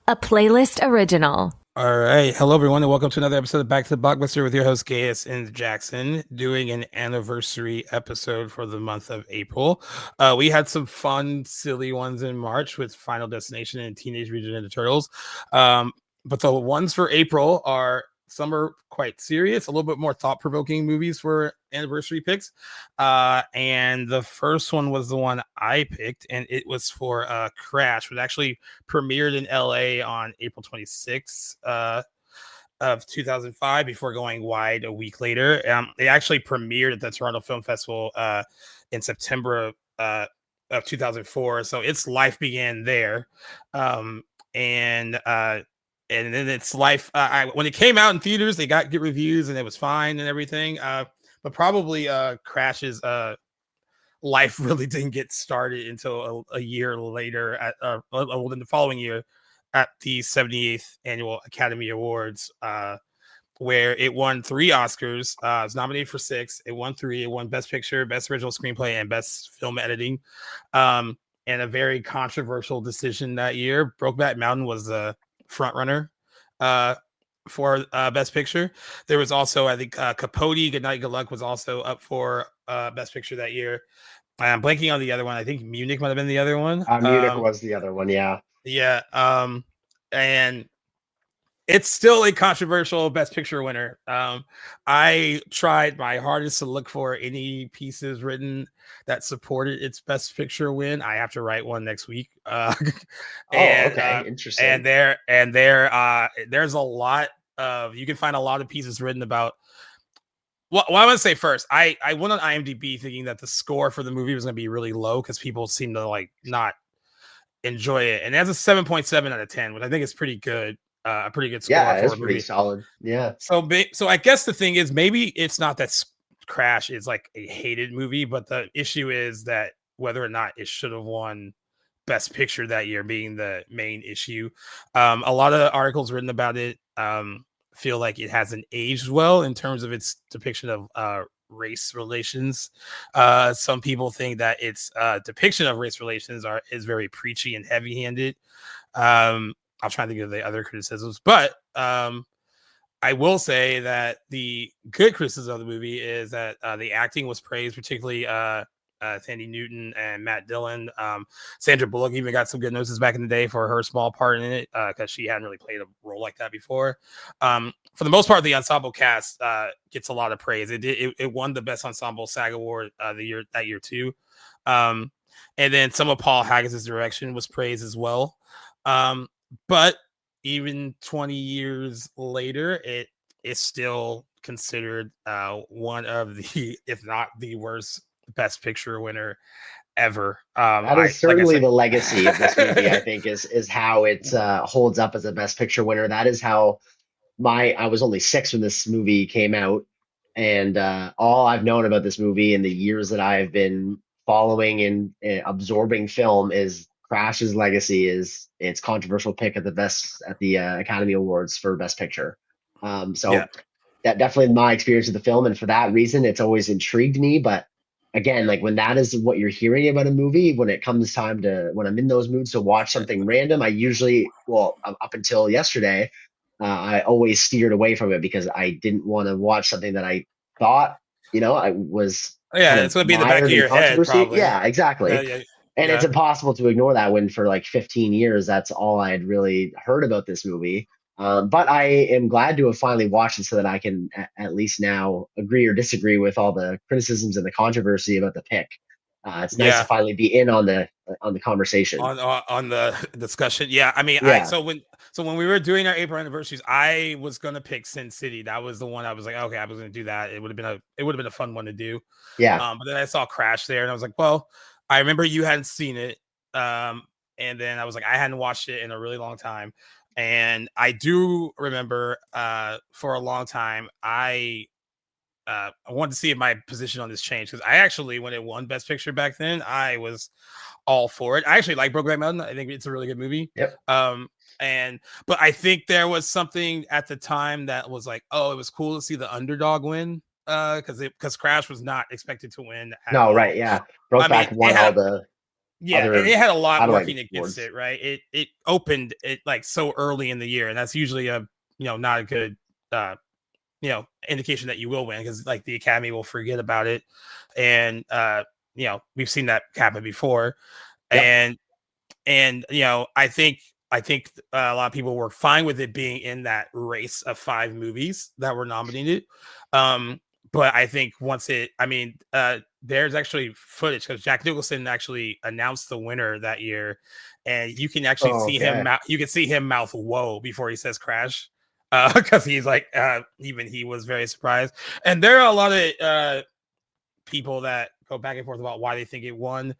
a playlist original. All right. Hello, everyone, and welcome to another episode of Back to the Blockbuster with your host, Gaius and Jackson, doing an anniversary episode for the month of April. We had some fun, silly ones in March with Final Destination and Teenage Mutant Ninja Turtles. But the ones for April are some are quite serious, a little bit more thought-provoking movies for anniversary picks. And the first one was the one I picked, and it was for Crash, which actually premiered in LA on April 26th of 2005 before going wide a week later. It actually premiered at the Toronto Film Festival in September of 2004. So its life began there. And then its life, when it came out in theaters, they got good reviews and it was fine and everything. But probably Crash's life really didn't get started until a year later, in the following year, at the 78th Annual Academy Awards, where it won 3 Oscars. It was nominated for 6. It won 3. It won Best Picture, Best Original Screenplay, and Best Film Editing. And a very controversial decision that year. Brokeback Mountain was the front runner for Best Picture. There was also, I think, Capote, Good Night, Good Luck was also up for Best Picture that year. I'm blanking on the other one. I think Munich might have been the other one. Munich was the other one, yeah. Yeah. And it's still a controversial Best Picture winner. I tried my hardest to look for any pieces written that supported its Best Picture win. I have to write one next week. Okay, interesting. And there's a lot of, you can find a lot of pieces written about. Well, I want to say first, I went on IMDb thinking that the score for the movie was going to be really low because people seem to like not enjoy it, and it has a 7.7 out of 10, which I think is pretty good. A pretty good score. Yeah, it's pretty solid. Yeah. So I guess the thing is, maybe it's not that Crash is like a hated movie, but the issue is that whether or not it should have won Best Picture that year being the main issue. A lot of articles written about it feel like it hasn't aged well in terms of its depiction of race relations. Some people think that its depiction of race relations is very preachy and heavy-handed. I'll try to give the other criticisms, but I will say that the good criticism of the movie is that the acting was praised, particularly Thandie Newton and Matt Dillon. Sandra Bullock even got some good notices back in the day for her small part in it because she hadn't really played a role like that before. For the most part, the ensemble cast gets a lot of praise. It won the Best Ensemble SAG Award that year too. And then some of Paul Haggis' direction was praised as well. But even 20 years later, it is still considered one of the, if not the worst Best Picture winner ever. That is certainly the legacy of this movie, I think, is how it holds up as a Best Picture winner. That is how I was only 6 when this movie came out, and all I've known about this movie in the years that I've been following and absorbing film is Crash's legacy is its controversial pick at the Academy Awards for Best Picture. That definitely my experience with the film, and for that reason, it's always intrigued me. But again, like when that is what you're hearing about a movie, when it comes time when I'm in those moods to watch something random, I usually, up until yesterday, I always steered away from it because I didn't want to watch something that I thought, I was. Yeah, it's going to be in the back of your head, probably. Yeah, exactly. And it's impossible to ignore that when for like 15 years, that's all I had really heard about this movie. But I am glad to have finally watched it so that I can at least now agree or disagree with all the criticisms and the controversy about the pick. It's nice to finally be in on the conversation, on the discussion. Yeah, I mean, so when we were doing our April anniversaries, I was gonna pick Sin City. That was the one I was like, okay, I was gonna do that. It would have been a fun one to do. Yeah. But then I saw Crash there, and I was like, well, I remember you hadn't seen it. And then I was like, I hadn't watched it in a really long time. And I do remember for a long time, I wanted to see if my position on this changed because I actually, when it won Best Picture back then, I was all for it. I actually like Brokeback Mountain. I think it's a really good movie. Yep. But I think there was something at the time that was like, oh, it was cool to see the underdog win. Because Crash was not expected to win. No, right, yeah. Brokeback won all the Yeah, and other it had a lot other working like against awards. it, right? It opened it like so early in the year, and that's usually a not a good uh indication that you will win because like the Academy will forget about it, and we've seen that happen before, Yep. and I think a lot of people were fine with it being in that race of 5 movies that were nominated. Um, but I think there's actually footage because Jack Nicholson actually announced the winner that year, and you can actually Oh, see him. okay. You can see him mouth "whoa" before he says "crash," because he's like, even he was very surprised. And there are a lot of people that go back and forth about why they think it won.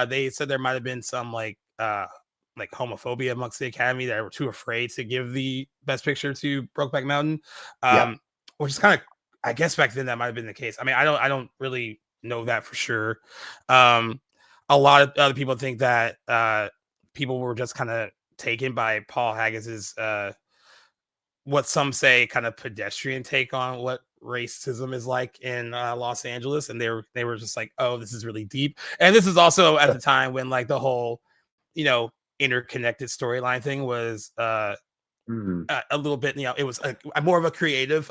They said there might have been some like homophobia amongst the Academy that were too afraid to give the Best Picture to Brokeback Mountain, Yep. which is kind of, I guess back then that might have been the case. I mean, I don't really know that for sure. Um, a lot of other people think that people were just kind of taken by Paul Haggis's what some say kind of pedestrian take on what racism is like in Los Angeles, and they were just like, oh, this is really deep. And this is also at the time when like the whole you know interconnected storyline thing was Mm, a little bit, it was a more of a creative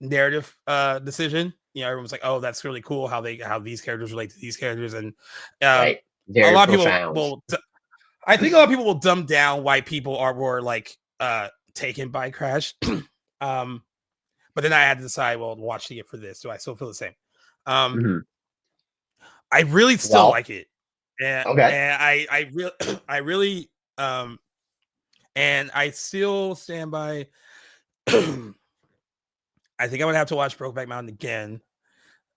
narrative decision. Everyone's like, oh, that's really cool how these characters relate to these characters, and um right. a Very lot of people profound. will I think a lot of people will dumb down why people are more like taken by Crash. um but then I had to decide, well, watching it for this, do I still feel the same? um Mhm. I really still Well, like it, and okay. I really I really and I still stand by. I think I would have to watch Brokeback Mountain again,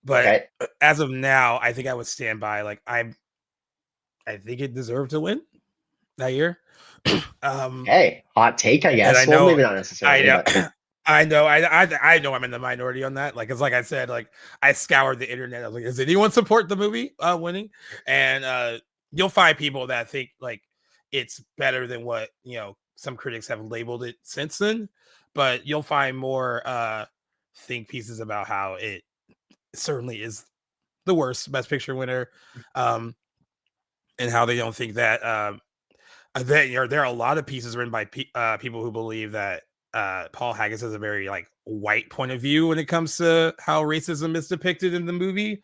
but Okay. as of now, I think I would stand by like I think it deserved to win that year. um Okay. Hot take, I and guess. Well, maybe not I necessarily, know but I know I'm in the minority on that. Like, it's like I said, like I scoured the internet. I was like, does anyone support the movie winning? And you'll find people that think like it's better than what some critics have labeled it since then. But you'll find more think pieces about how it certainly is the worst Best Picture winner, um, and how they don't think that there are a lot of pieces written by people who believe that Paul Haggis has a very like white point of view when it comes to how racism is depicted in the movie.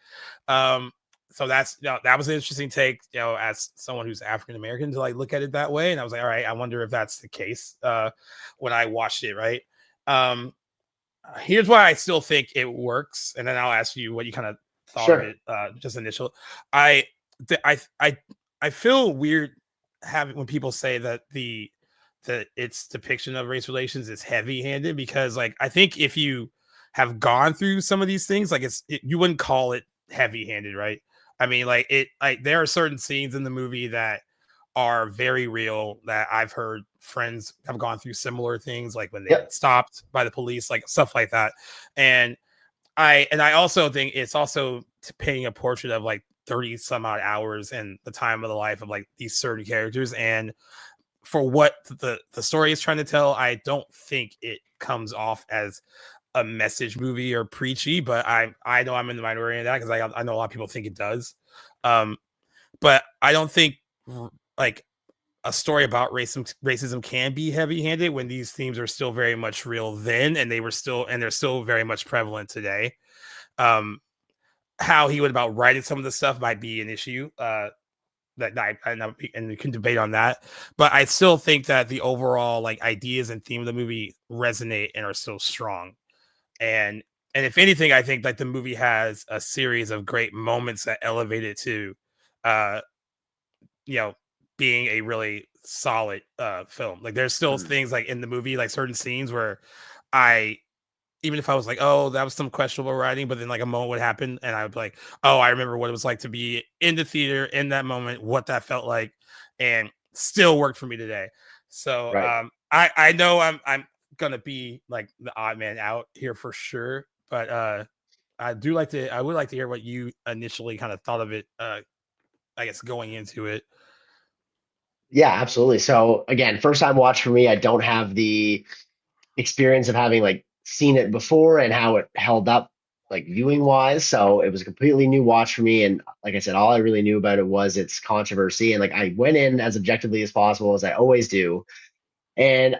Um, so that was an interesting take, as someone who's African American, to like look at it that way. And I was like, all right, I wonder if that's the case when I watched it, right? Um, Here's why I still think it works, and then I'll ask you what you kind of thought of sure. it. Just initial, I, th- I feel weird having when people say that its depiction of race relations is heavy-handed, because like I think if you have gone through some of these things, like you wouldn't call it heavy-handed, right? I mean, like there are certain scenes in the movie that are very real, that I've heard friends have gone through similar things, like when they've been Yep. stopped by the police, like stuff like that. And I also think it's also painting a portrait of like 30 some odd hours and the time of the life of like these certain characters. And for what the story is trying to tell, I don't think it comes off as a message movie or preachy, but I know I'm in the minority of that because I know a lot of people think it does. Um, but I don't think like a story about racism can be heavy-handed when these themes are still very much real then, and they're still very much prevalent today. Um, how he went about writing some of the stuff might be an issue. And we can debate on that, but I still think that the overall like ideas and theme of the movie resonate and are still strong. And if anything, I think like the movie has a series of great moments that elevate it to uh you know, being a really solid film. Like there's still Mhm. things like in the movie, like certain scenes where I even if I was like, oh, that was some questionable writing, but then like a moment would happen and I would be like, oh, I remember what it was like to be in the theater in that moment, what that felt like, and still worked for me today. So Right. I know I'm gonna be like the odd man out here for sure. But I would like to hear what you initially kind of thought of it, I guess going into it. Yeah, absolutely. So again, first time watch for me. I don't have the experience of having like seen it before and how it held up like viewing wise. So it was a completely new watch for me. And like I said, all I really knew about it was its controversy. And like I went in as objectively as possible, as I always do. And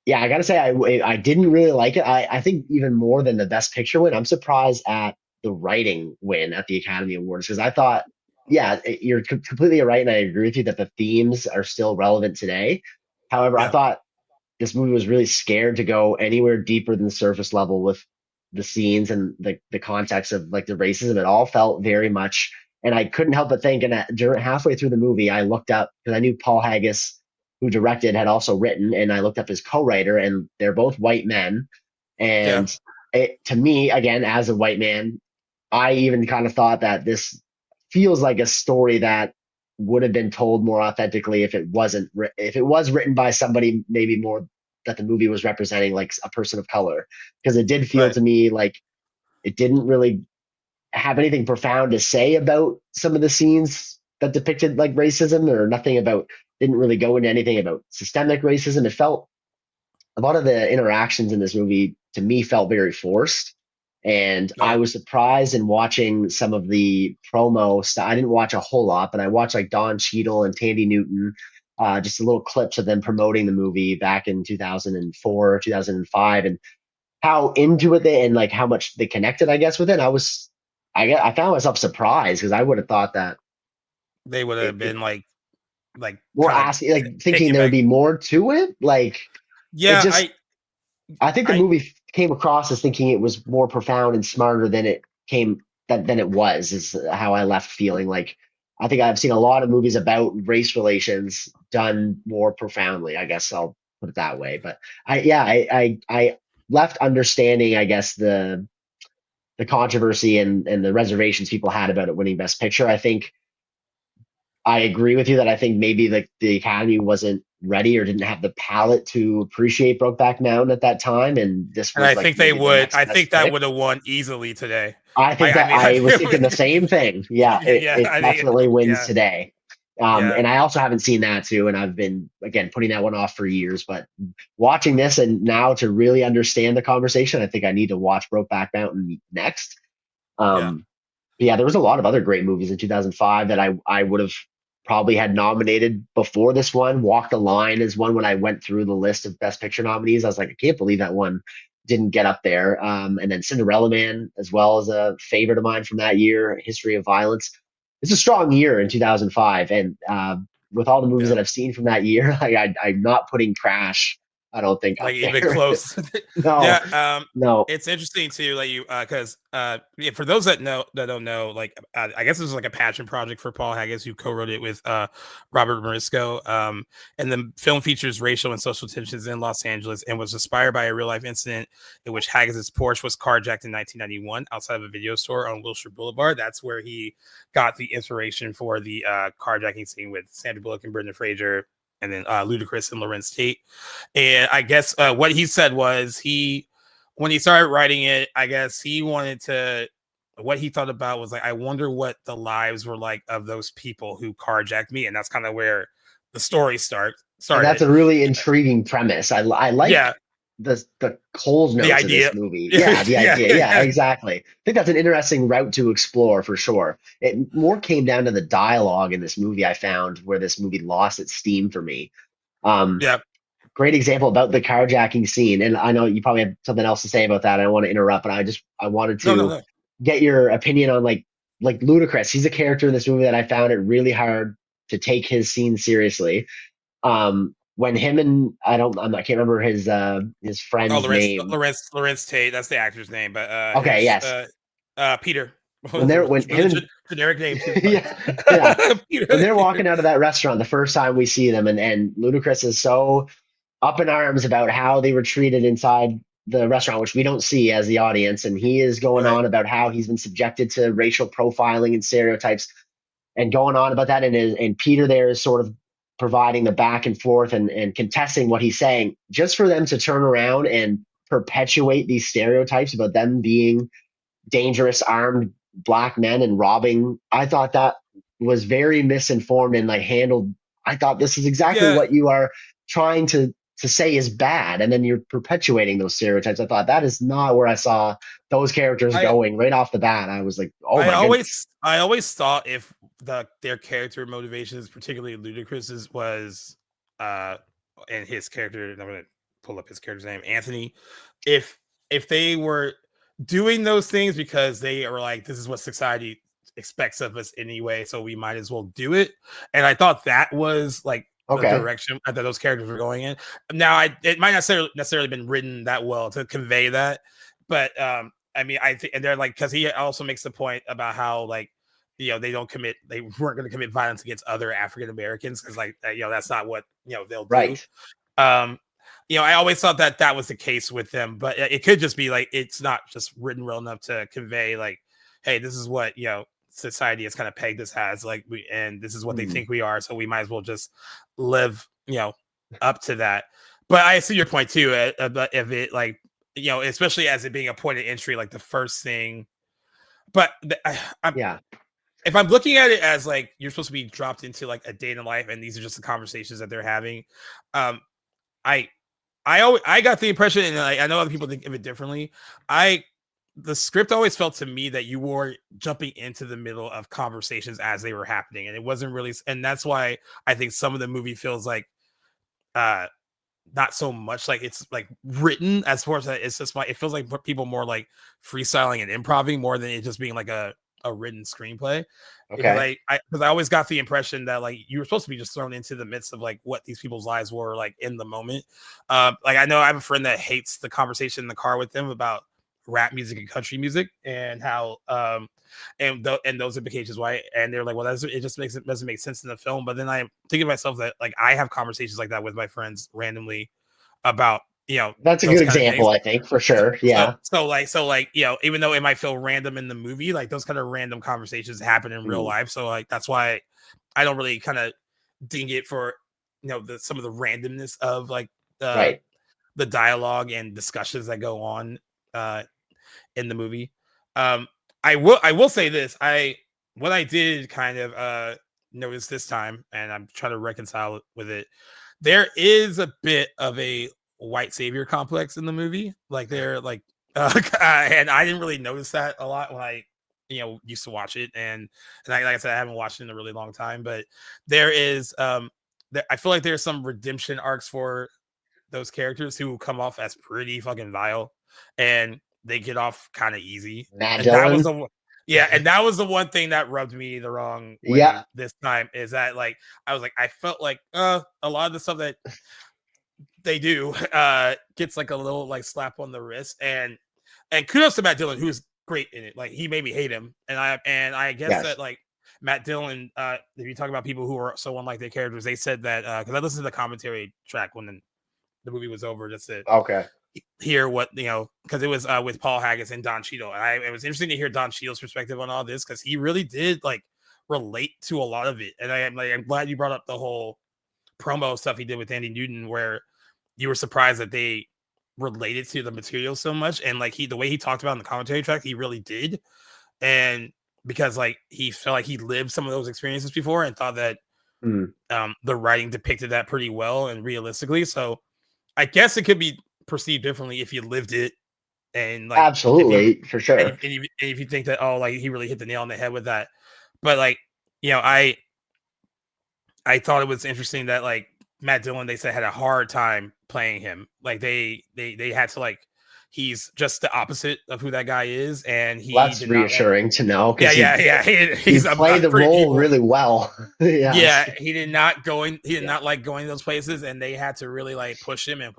yeah, I gotta say, I didn't really like it. I think even more than the Best Picture win, I'm surprised at the writing win at the Academy Awards because I thought, yeah, you're completely right, and I agree with you that the themes are still relevant today. However, I Yeah. thought this movie was really scared to go anywhere deeper than the surface level with the scenes and the context of like the racism. It all felt very much, and I couldn't help but think. And during halfway through the movie, I looked up because I knew Paul Haggis, who directed, had also written, and I looked up his co-writer, and they're both white men. Yeah. And to me, again, as a white man, I even kind of thought that this feels like a story that would have been told more authentically if it wasn't if it was written by somebody maybe more that the movie was representing like a person of color, because it did feel Right. to me like it didn't really have anything profound to say about some of the scenes that depicted like racism, or nothing about, didn't really go into anything about systemic racism. It felt, a lot of the interactions in this movie to me felt very forced. And I Right. was surprised in watching some of the promo stuff. I didn't watch a whole lot, but I watched like Don Cheadle and Tandy Newton, just a little clips of them promoting the movie back in 2004, 2005, and how into it they, and like how much they connected, I guess, with it. I found myself surprised because I would have thought that They would have it been like more kind of asking, like taking thinking it there would back. be more to it. Like it Yeah. just, I think the I, movie came across as thinking it was more profound and smarter than it came than it was, is how I left feeling. Like I think I've seen a lot of movies about race relations done more profoundly. I guess I'll put it that way. But I left understanding, I guess, the controversy and the reservations people had about it winning Best Picture. I think I agree with you that I think maybe like the Academy wasn't ready or didn't have the palate to appreciate Brokeback Mountain at that time, and this and was I like think they maybe the would. next I think best that pick. would have won easily today. I think I that mean, I I was think thinking the same thing. Yeah, yeah. it I think definitely wins yeah. today. Yeah. And I also haven't seen that too, and I've been again putting that one off for years. But watching this and now to really understand the conversation, I think I need to watch Brokeback Mountain next. Yeah. Um, yeah, there was a lot of other great movies in 2005 that I would have probably had nominated before this one. Walk the Line is one. When I went through the list of Best Picture nominees, I was like, I can't believe that one didn't get up there. And then Cinderella Man, as well as a favorite of mine from that year, History of Violence. It's a strong year in 2005. And with all the movies Yeah. that I've seen from that year, like I'm not putting Crash, I don't think, Like up even there. close. No, Yeah. no. It's interesting too, like you, because yeah, for those that don't know, like I guess this was like a passion project for Paul Haggis, who co-wrote it with Robert Moresco. And the film features racial and social tensions in Los Angeles and was inspired by a real life incident in which Haggis's Porsche was carjacked in 1991 outside of a video store on Wilshire Boulevard. That's where he got the inspiration for the carjacking scene with Sandra Bullock and Brendan Fraser, and then Ludacris and Lorenz Tate. And I guess what he said was when he started writing it, I guess he wanted to, what he thought about was like, I wonder what the lives were like of those people who carjacked me. And that's kind of where the story And that's started. a really intriguing premise. I like Yeah. the Coles The notes of idea. this movie. Yeah. Yeah, the idea. Yeah, exactly. I think that's an interesting route to explore for sure. It more came down to the dialogue in this movie, I found, where this movie lost its steam for me. Um, Yeah. Great example about the carjacking scene. And I know you probably have something else to say about that. I don't want to interrupt, but I wanted No, no, to no. get your opinion on like Ludacris. He's a character in this movie that I found it really hard to take his scene seriously. When him and I can't remember his Oh, friend's name. Lorenz Tate. That's the actor's name, but Okay, his yes. Peter. When him Really and generic name too. yeah, yeah. When Peter. they're walking out of that restaurant the first time we see them, and Ludacris is so up in arms about how they were treated inside the restaurant, which we don't see as the audience, and he is going Right. on about how he's been subjected to racial profiling and stereotypes, and going on about that, and Peter there is sort of providing the back and forth and contesting what he's saying, just for them to turn around and perpetuate these stereotypes about them being dangerous armed black men and robbing. I thought that was very misinformed and like handled. I thought this is exactly Yeah. what you are trying to to say is bad, and then you're perpetuating those stereotypes. I thought that is not where I saw those characters going right off the bat. I was like, oh my goodness. I always thought if their character motivations, particularly Ludacris's, was and his character, I'm gonna pull up his character's name, Anthony. If they were doing those things because they are like, this is what society expects of us anyway, so we might as well do it. And I thought that was like the direction that those characters were going in. Now, it might not necessarily been written that well to convey that, but I mean, I think, and they're like, because he also makes the point about how like, they weren't going to commit violence against other African Americans because like, that's not what they'll do. Right. I always thought that was the case with them, but it could just be like it's not just written well enough to convey like, hey, this is what society has kind of pegged us as, like, and this is what they think we are, so we might as well just live up to that. But I see your point too, if it like especially as it being a point of entry, like the first thing. But if I'm looking at it as like you're supposed to be dropped into like a day in the life, and these are just the conversations that they're having, I got the impression, and I know other people think of it differently. The script always felt to me that you were jumping into the middle of conversations as they were happening, and it wasn't really, and that's why I think some of the movie feels like not so much like it's like written, as far as that it's just like it feels like people more like freestyling and improvising more than it just being like a written screenplay. Okay. Because I always got the impression that like you were supposed to be just thrown into the midst of like what these people's lives were like in the moment. Like I know I have a friend that hates the conversation in the car with them about rap music and country music and how and those implications why, and they're like, well, it just doesn't make sense in the film. But then I'm thinking to myself that like I have conversations like that with my friends randomly about that's a good example, I think, for sure. Yeah. So even though it might feel random in the movie, like those kind of random conversations happen in real life. So like that's why I don't really kind of ding it for some of the randomness of like the dialogue and discussions that go on in the movie. I will say this. What I did kind of notice this time, and I'm trying to reconcile it with it, there is a bit of a white savior complex in the movie. Like they're like and I didn't really notice that a lot when I used to watch it, and like I said, I haven't watched it in a really long time, but there is I feel like there's some redemption arcs for those characters who come off as pretty fucking vile, and they get off kind of easy. And that was the one thing that rubbed me the wrong way this time, is that like I was like, I felt like a lot of the stuff that they do gets like a little like slap on the wrist, and kudos to Matt Dillon, who's great in it. Like he made me hate him, and I guess that like Matt Dillon, if you talk about people who are so unlike their characters, they said that because I listened to the commentary track when the movie was over, just to hear what because it was with Paul Haggis and Don Cheadle, and it was interesting to hear Don Cheadle's perspective on all this, because he really did like relate to a lot of it. And I'm glad you brought up the whole promo stuff he did with Andy Newton, where you were surprised that they related to the material so much, and like the way he talked about in the commentary track, he really did. And because like he felt like he lived some of those experiences before, and thought that the writing depicted that pretty well and realistically. So I guess it could be perceived differently if you lived it, and like absolutely for sure. And if you think that like he really hit the nail on the head with that, but like I thought it was interesting that like Matt Dillon, they said, had a hard time playing him. Like they had to like, he's just the opposite of who that guy is, and that's reassuring to know. Yeah. He played the role really well. He did not like going to those places, and they had to really like push him. And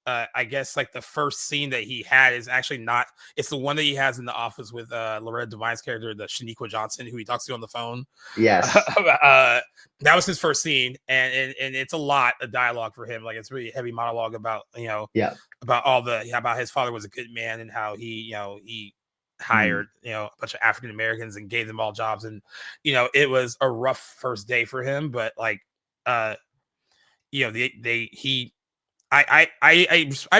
I guess like the first scene that he had is actually not. It's the one that he has in the office with Loretta Devine's character, the Shaniqua Johnson, who he talks to on the phone. Yes, that was his first scene, and it's a lot of dialogue for him. Like it's really heavy monologue about about his father was a good man, and how he hired a bunch of African Americans and gave them all jobs, and it was a rough first day for him, but like I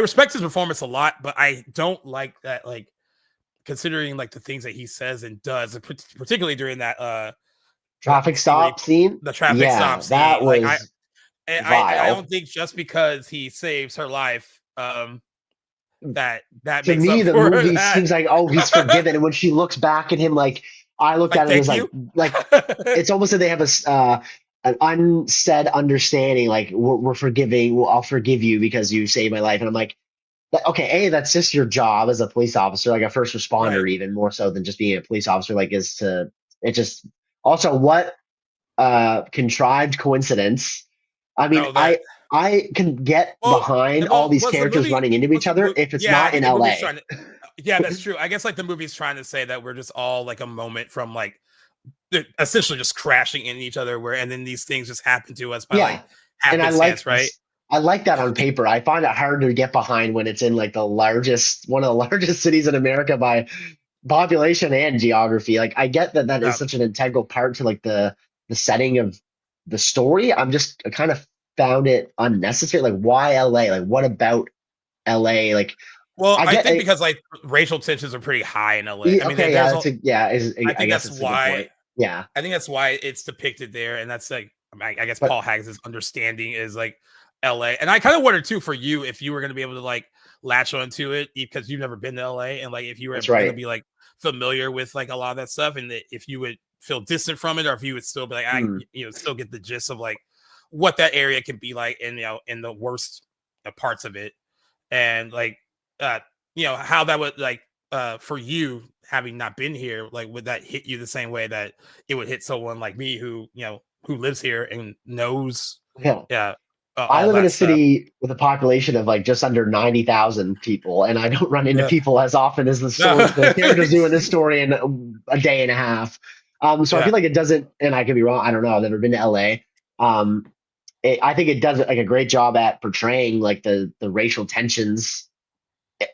respect his performance a lot, but I don't like that, like considering like the things that he says and does, particularly during that traffic stop scene. The traffic stop scene. That was like, And I vile. don't think just because he saves her life, that To makes up me, the for movie that. seems like, oh, he's forgiven. And when she looks back at him, like I looked Like, at it as thank you. like it's almost like they have an unsaid understanding, like we're forgiving. Well, I'll forgive you because you saved my life. And I'm like, okay, that's just your job as a police officer, like a first Right. responder, even more so than just being a police officer. Like, is to it just also what contrived coincidence. I mean, Oh, that. I can get Well, behind all these was the characters movie? running into Was each the other movie? if it's Yeah, I not in think the movie's LA. trying to. Yeah, that's true. I guess like the movie's trying to say that we're just all like a moment from like essentially just crashing into each other, where and then these things just happen to us by Yeah, like and happenstance, right? I like that on paper. I find it hard to get behind when it's in like one of the largest cities in America by population and geography. Like I get that is Yeah. such an integral part to like the setting of the story. I kind of found it unnecessary. Like why LA? Like what about LA? Like Well, I I get think it. because like racial tensions are pretty high in LA. I mean, Okay, yeah, there's that's a. a yeah. I I think guess that's it's a good why. point. Yeah, I think that's why it's depicted there, and that's like I guess but Paul Haggis' understanding is like L.A. And I kind of wonder too for you if you were going to be able to like latch onto it because you've never been to L.A. and like if you were that's going to right. be like familiar with like a lot of that stuff, and if you would feel distant from it, or if you would still be like Hmm. still get the gist of like what that area can be like, and in the worst parts of it, and like uh how that would like for you having not been here, like would that hit you the same way that it would hit someone like me who who lives here and knows Yeah. yeah I all live in that a stuff. city with a population of like just under 90,000 people, and I don't run into Yeah. people as often as the characters do in this story in a day and a half. So I Yeah. feel like it doesn't, and I could be wrong. I don't know. I've never been to LA. Um, I think it does like a great job at portraying like the racial tensions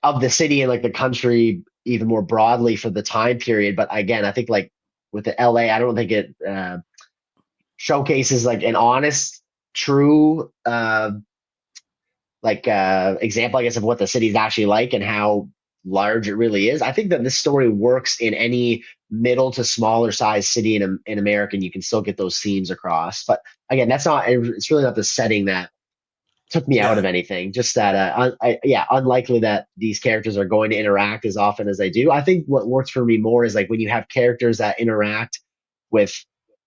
of the city and like the country even more broadly for the time period. But again, I think like with the LA, I don't think it showcases like an honest, true example, I guess, of what the city is actually like and how large it really is. I think that this story works in any middle to smaller size city in America, and you can still get those themes across. But again, it's really not the setting that took me out Yeah. of anything. Just that, unlikely that these characters are going to interact as often as they do. I think what works for me more is like when you have characters that interact with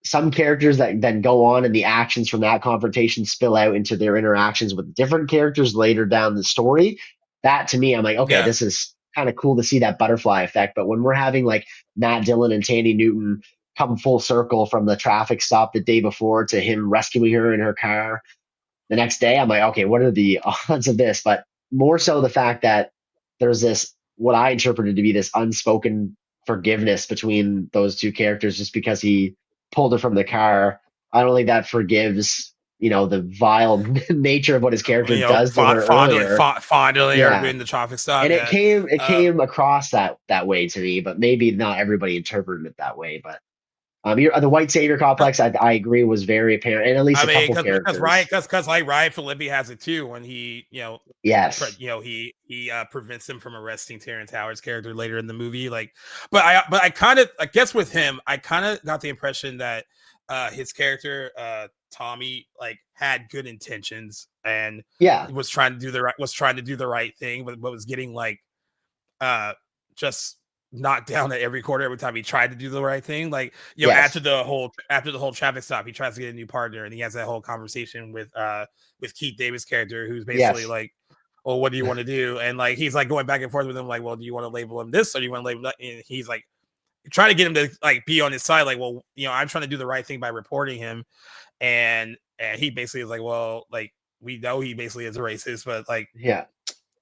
some characters that then go on and the actions from that confrontation spill out into their interactions with different characters later down the story. That to me, I'm like, okay, Yeah. this is kind of cool to see that butterfly effect. But when we're having like Matt Dillon and Tandy Newton come full circle from the traffic stop the day before to him rescuing her in her car the next day, I'm like, okay, what are the odds of this? But more so the fact that there's this, what I interpreted to be this unspoken forgiveness between those two characters just because he pulled her from the car. I don't think that forgives, the vile nature of what his character does to her earlier. Fondling her Yeah. in the traffic stop. And it Yeah. came across that way to me, but maybe not everybody interpreted it that way. But the white savior complex, I agree, was very apparent, and at least I a mean, couple because Ryan, characters. because like Ryan Phillippe has it too when he Yes. he prevents him from arresting Terrence Howard's character later in the movie. Like, but I kind of I guess with him, I kind of got the impression that his character Tommy like had good intentions and Yeah. was trying to do the right thing, but was getting like uh just knocked down at every quarter every time he tried to do the right thing. Like, Yes. after the whole traffic stop, he tries to get a new partner and he has that whole conversation with Keith Davis' character, who's basically Yes. like, well, what do you want to do? And like he's like going back and forth with him, like, well, do you want to label him this or do you want to label that? And he's like trying to get him to like be on his side, like, well, I'm trying to do the right thing by reporting him. And he basically is like, well, like we know he basically is a racist, but like Yeah.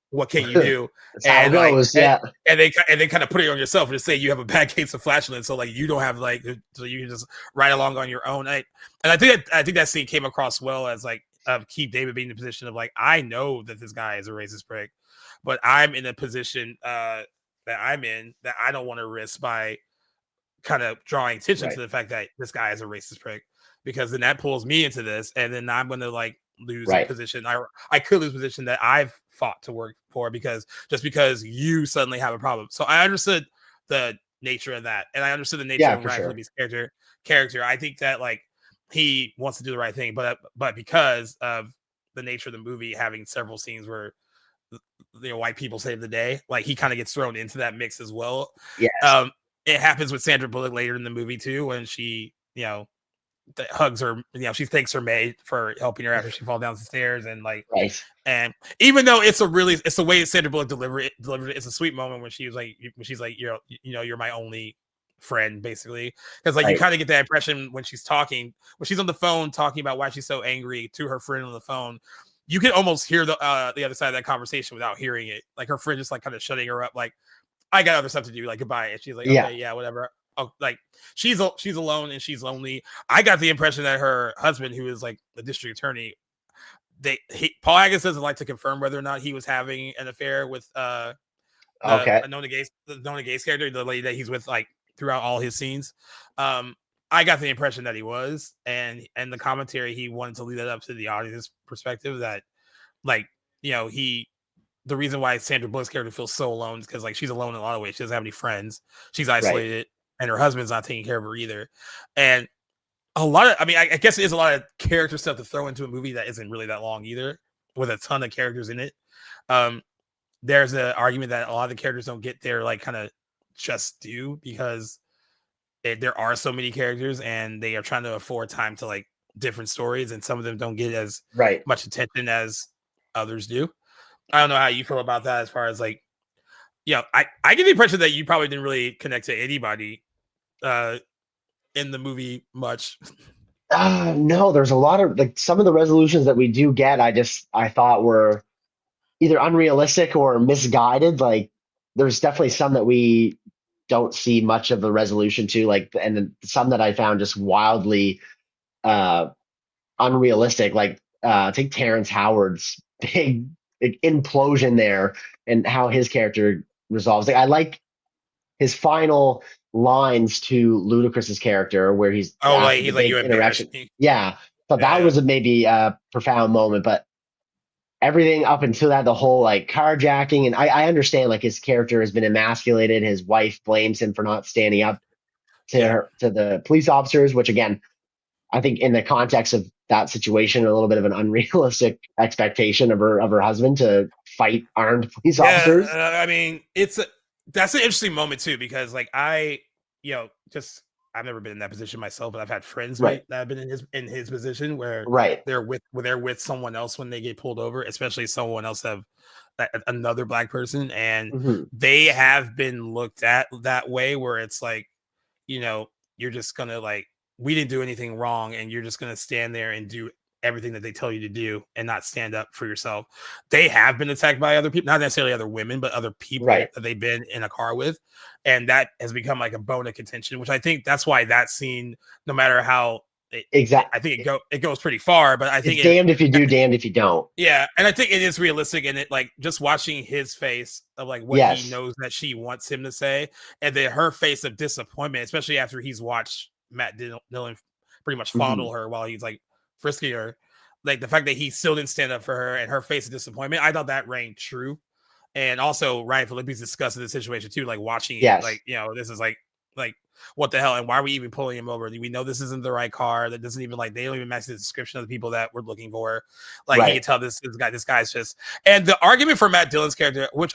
what can you do? That's how it And like, goes. Yeah. and they kind of put it on yourself and just say you have a bad case of flatulence, so like you don't have like, so you can just ride along on your own. And I think that scene came across well as like Keith David being in the position of like, I know that this guy is a racist prick, but I'm in a position that I'm in that I don't want to risk by kind of drawing attention Right. to the fact that this guy is a racist prick, because then that pulls me into this, and then I'm going to like lose a Right. position. I could lose a position that I've fought to work for because you suddenly have a problem. So I understood the nature of that, and I understood the nature Yeah, of for Ryan sure. Phillippe's character. I think that like he wants to do the right thing, but because of the nature of the movie having several scenes where white people save the day, like he kind of gets thrown into that mix as well. Yes. It happens with Sandra Bullock later in the movie too, when she hugs her, she thanks her maid for helping her after she falls down the stairs, and like, right. And even though it's the way Sandra Bullock delivered it, it's a sweet moment when she's like, you're my only friend, basically, because like you kind of get that impression when she's on the phone talking about why she's so angry to her friend on the phone. You can almost hear the other side of that conversation without hearing it. Like her friend just like kind of shutting her up, like, I got other stuff to do, like goodbye. And she's like, okay, yeah, whatever. Oh, like she's alone and she's lonely. I got the impression that her husband, who is like the district attorney, Paul Haggis doesn't like to confirm whether or not he was having an affair with the Nona Gates character, the lady that he's with like throughout all his scenes. I got the impression that he was, and the commentary, he wanted to leave that up to the audience perspective, that like, the reason why Sandra Bullock's character feels so alone is because like she's alone in a lot of ways. She doesn't have any friends. She's isolated, and her husband's not taking care of her either. And I guess it is a lot of character stuff to throw into a movie that isn't really that long either, with a ton of characters in it. There's an argument that a lot of the characters don't get their like kind of just due, because there are so many characters and they are trying to afford time to like different stories, and some of them don't get as much attention as others do. I don't know how you feel about that, as far as like, I get the impression that you probably didn't really connect to anybody in the movie much. No, there's a lot of like, some of the resolutions that we do get, I thought were either unrealistic or misguided. Like there's definitely some that we don't see much of the resolution to, like, and then some that I found just wildly unrealistic. Like I think Terrence Howard's big implosion there, and how his character resolves. Like I like his final lines to Ludacris's character, where he's he's like, you embarrassed me. Yeah, so that was maybe a profound moment, but everything up until that, the whole like carjacking, and I understand like his character has been emasculated. His wife blames him for not standing up to the police officers, which again, I think in the context of that situation, a little bit of an unrealistic expectation of her husband to fight armed police officers. I mean, that's an interesting moment too, because like I've never been in that position myself, but I've had friends that have been in his position, where they're with someone else when they get pulled over, especially someone else another black person, and they have been looked at that way, where it's like, you're just gonna like, we didn't do anything wrong, and you're just going to stand there and do everything that they tell you to do and not stand up for yourself. They have been attacked by other people, not necessarily other women, but other people that they've been in a car with. And that has become like a bone of contention, which I think that's why that scene, no matter how I think it goes pretty far, but I think it's damned if you do, damned if you don't. Yeah. And I think it is realistic, and it like just watching his face of like what he knows that she wants him to say, and then her face of disappointment, especially after he's watched Matt Dillon pretty much fondle her while he's like frisking her. Like the fact that he still didn't stand up for her, and her face of disappointment, I thought that rang true. And also Ryan Phillippe's discussing the situation too, like watching it, like, this is like what the hell, and why are we even pulling him over? We know this isn't the right car. That doesn't even like, they don't even match the description of the people that we're looking for. Like he can tell this guy's just. And the argument for Matt Dillon's character, which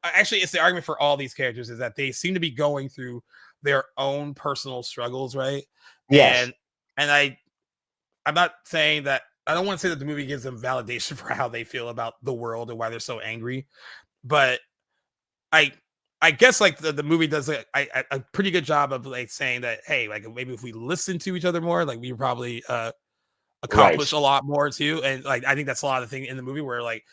actually it's the argument for all these characters, is that they seem to be going through their own personal struggles, right? Yes. And I'm not saying that, I don't want to say that the movie gives them validation for how they feel about the world and why they're so angry, but I guess like the movie does a pretty good job of like saying that, hey, like maybe if we listen to each other more, like we probably accomplish a lot more too. And like I think that's a lot of the thing in the movie, where like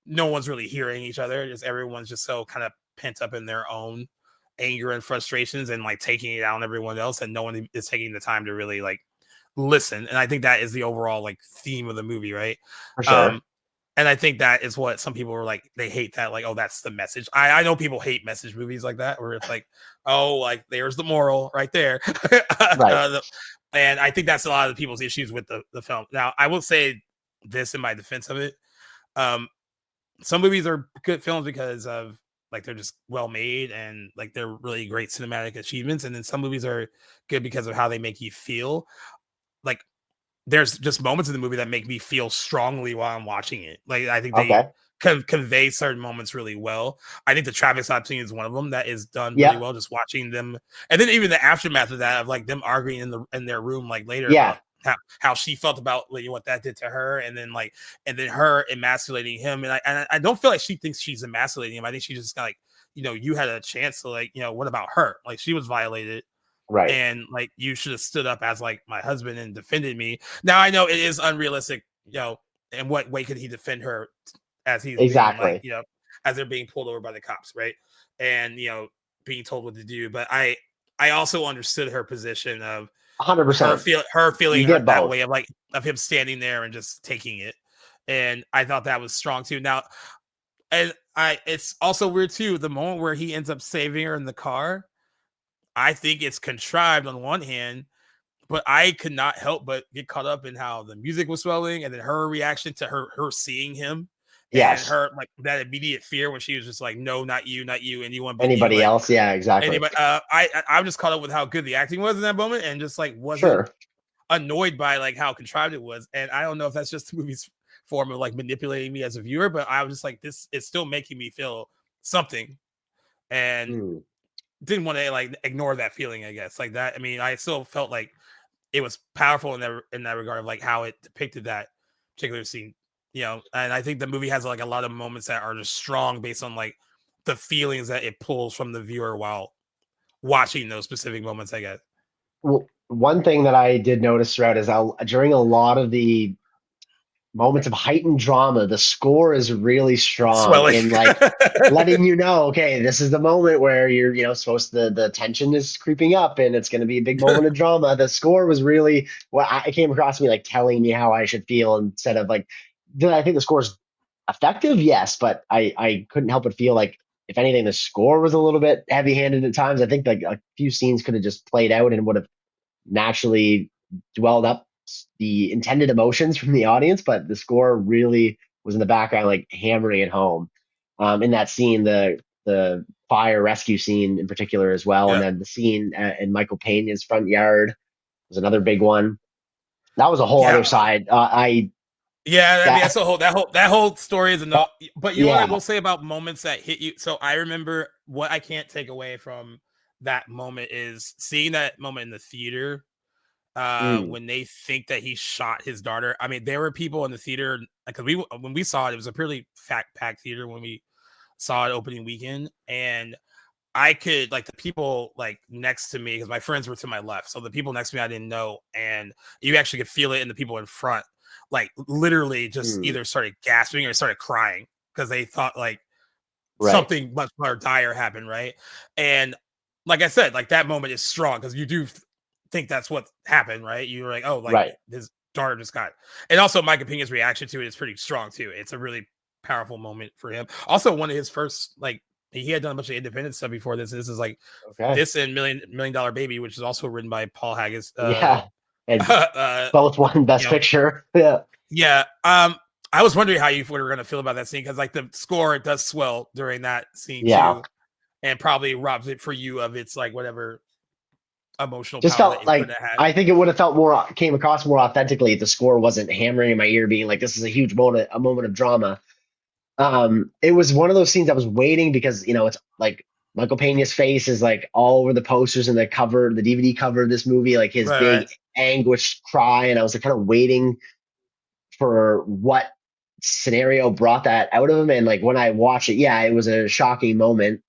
no one's really hearing each other, just everyone's just so kind of pent up in their own anger and frustrations, and like taking it out on everyone else, and no one is taking the time to really like listen. And I think that is the overall like theme of the movie, right? For sure. And I think that is what some people were like, they hate that, like, oh, that's the message. I know people hate message movies like that, where it's like, oh, like there's the moral right there. And I think that's a lot of the people's issues with the film. Now, I will say this in my defense of it. Some movies are good films because of like they're just well made and like they're really great cinematic achievements. And then some movies are good because of how they make you feel. like there's just moments in the movie that make me feel strongly while I'm watching it. Like I think they Okay. convey certain moments really well. I think the traffic stop scene is one of them that is done really Yep. well. Just watching them, and then even the aftermath of that, of like them arguing in their room, like later Yeah. about how she felt about like, what that did to her, and then her emasculating him. And I don't feel like she thinks she's emasculating him. I think she's just like, you had a chance to like, what about her? Like she was violated. Right. And like you should have stood up as like my husband and defended me. Now I know it is unrealistic, in what way could he defend her as he's being like, Exactly. as they're being pulled over by the cops, right? And being told what to do. But I also understood her position of 100%. her feeling You get that both. way of like of him standing there and just taking it. And I thought that was strong too. Now, and it's also weird too, the moment where he ends up saving her in the car. I think it's contrived on one hand, but I could not help but get caught up in how the music was swelling, and then her reaction to her seeing him, and Yes. her like that immediate fear when she was just like, "No, not you, anyone but you." Anybody Like else? Yeah, exactly. anybody. I'm just caught up with how good the acting was in that moment, and just like wasn't Sure. annoyed by like how contrived it was. And I don't know if that's just the movie's form of like manipulating me as a viewer, but I was just like, this is still making me feel something, and Mm. didn't want to like ignore that feeling, I guess. Like that. I mean, I still felt like it was powerful in that regard of like how it depicted that particular scene. And I think the movie has like a lot of moments that are just strong based on like the feelings that it pulls from the viewer while watching those specific moments, I guess. Well, one thing that I did notice throughout is during a lot of the moments of heightened drama, the score is really strong Swelling. in like letting you know, okay, this is the moment where you're, supposed to, the tension is creeping up and it's going to be a big moment of drama. The score was really it came across to me like telling me how I should feel instead of like, did I think the score is effective? Yes, but I couldn't help but feel like if anything, the score was a little bit heavy handed at times. I think like a few scenes could have just played out and would have naturally dwelled up the intended emotions from the audience, but the score really was in the background, like hammering it home. In that scene, the fire rescue scene in particular as well, and Yeah. then the scene in Michael Pena's front yard was another big one. That was a whole other side. I mean that's that whole story is enough. But you know what I yeah. will say about moments that hit you. So I remember what I can't take away from that moment is seeing that moment in the theater Mm, when they think that he shot his daughter. I mean, there were people in the theater because when we saw it, it was a pretty packed theater when we saw it opening weekend, and I could like the people like next to me because my friends were to my left, so the people next to me I didn't know, and you actually could feel it in the people in front, like literally just mm, either started gasping or started crying because they thought like right. something much more dire happened, right? And like I said, like that moment is strong because you do think that's what happened, right? You're like, oh, like Right. his daughter just got, and also Mike Opinion's reaction to it is pretty strong too. It's a really powerful moment for him. Also, one of his first like he had done a bunch of independent stuff before this. This is like Okay. this and Million Dollar Baby, which is also written by Paul Haggis. Yeah. And both won You Best know, Picture. Yeah. yeah. I was wondering how you were going to feel about that scene because like the score it does swell during that scene Yeah. too, and probably robs it for you of its like whatever emotional Just power that felt it could like have had. I think it would have felt more came across more authentically if the score wasn't hammering in my ear, being like, "This is a huge moment, a moment of drama." It was one of those scenes I was waiting because it's like Michael Pena's face is like all over the posters and the cover, the DVD cover of this movie, like his Right, right. big anguished cry, and I was like kind of waiting for what scenario brought that out of him. And like when I watched it, yeah, it was a shocking moment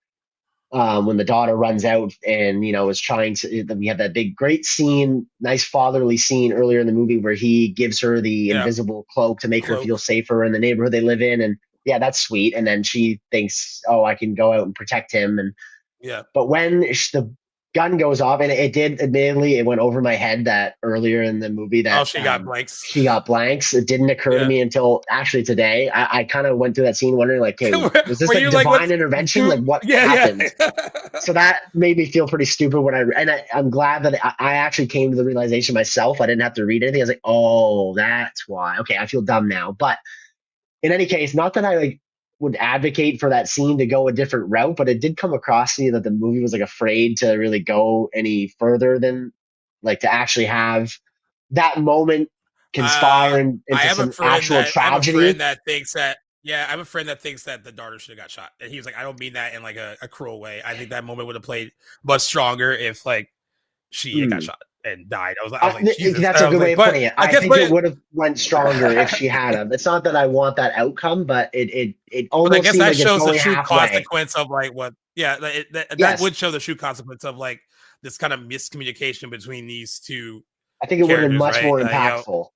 when the daughter runs out and is trying to. We have that big great scene, nice fatherly scene earlier in the movie where he gives her the Yeah, invisible cloak to make her feel cloak. safer in the neighborhood they live in, and yeah, that's sweet. And then she thinks, oh, I can go out and protect him. And Yeah. but when the gun goes off, and it did, admittedly, it went over my head that earlier in the movie Oh, that she got blanks. she got blanks. It didn't occur to Yeah. me until actually today. I kind of went through that scene wondering, like, hey, was this Were like you like, divine what's intervention? food? Like, what Yeah, happened? yeah. So that made me feel pretty stupid when I'm glad that I actually came to the realization myself. I didn't have to read anything. I was like, oh, that's why. Okay, I feel dumb now. But in any case, not that I like would advocate for that scene to go a different route, but it did come across to me that the movie was like afraid to really go any further than like to actually have that moment conspire I into have a some friend actual that I have a tragedy. friend that thinks that yeah, I have a friend that thinks that the daughter should have got shot. And he was like, I don't mean that in like a cruel way. I think that moment would have played much stronger if like she got shot and died. I was like, Jesus. That's And a I was good way like, of but putting it. I I guess, think it would have went stronger if she had him. It's not that I want that outcome, but it but I almost guess seems that like it's shows the going true halfway. consequence of like what, yeah, that Yes, would show the true consequence of like this kind of miscommunication between these two I think it would have been characters, much right? more impactful.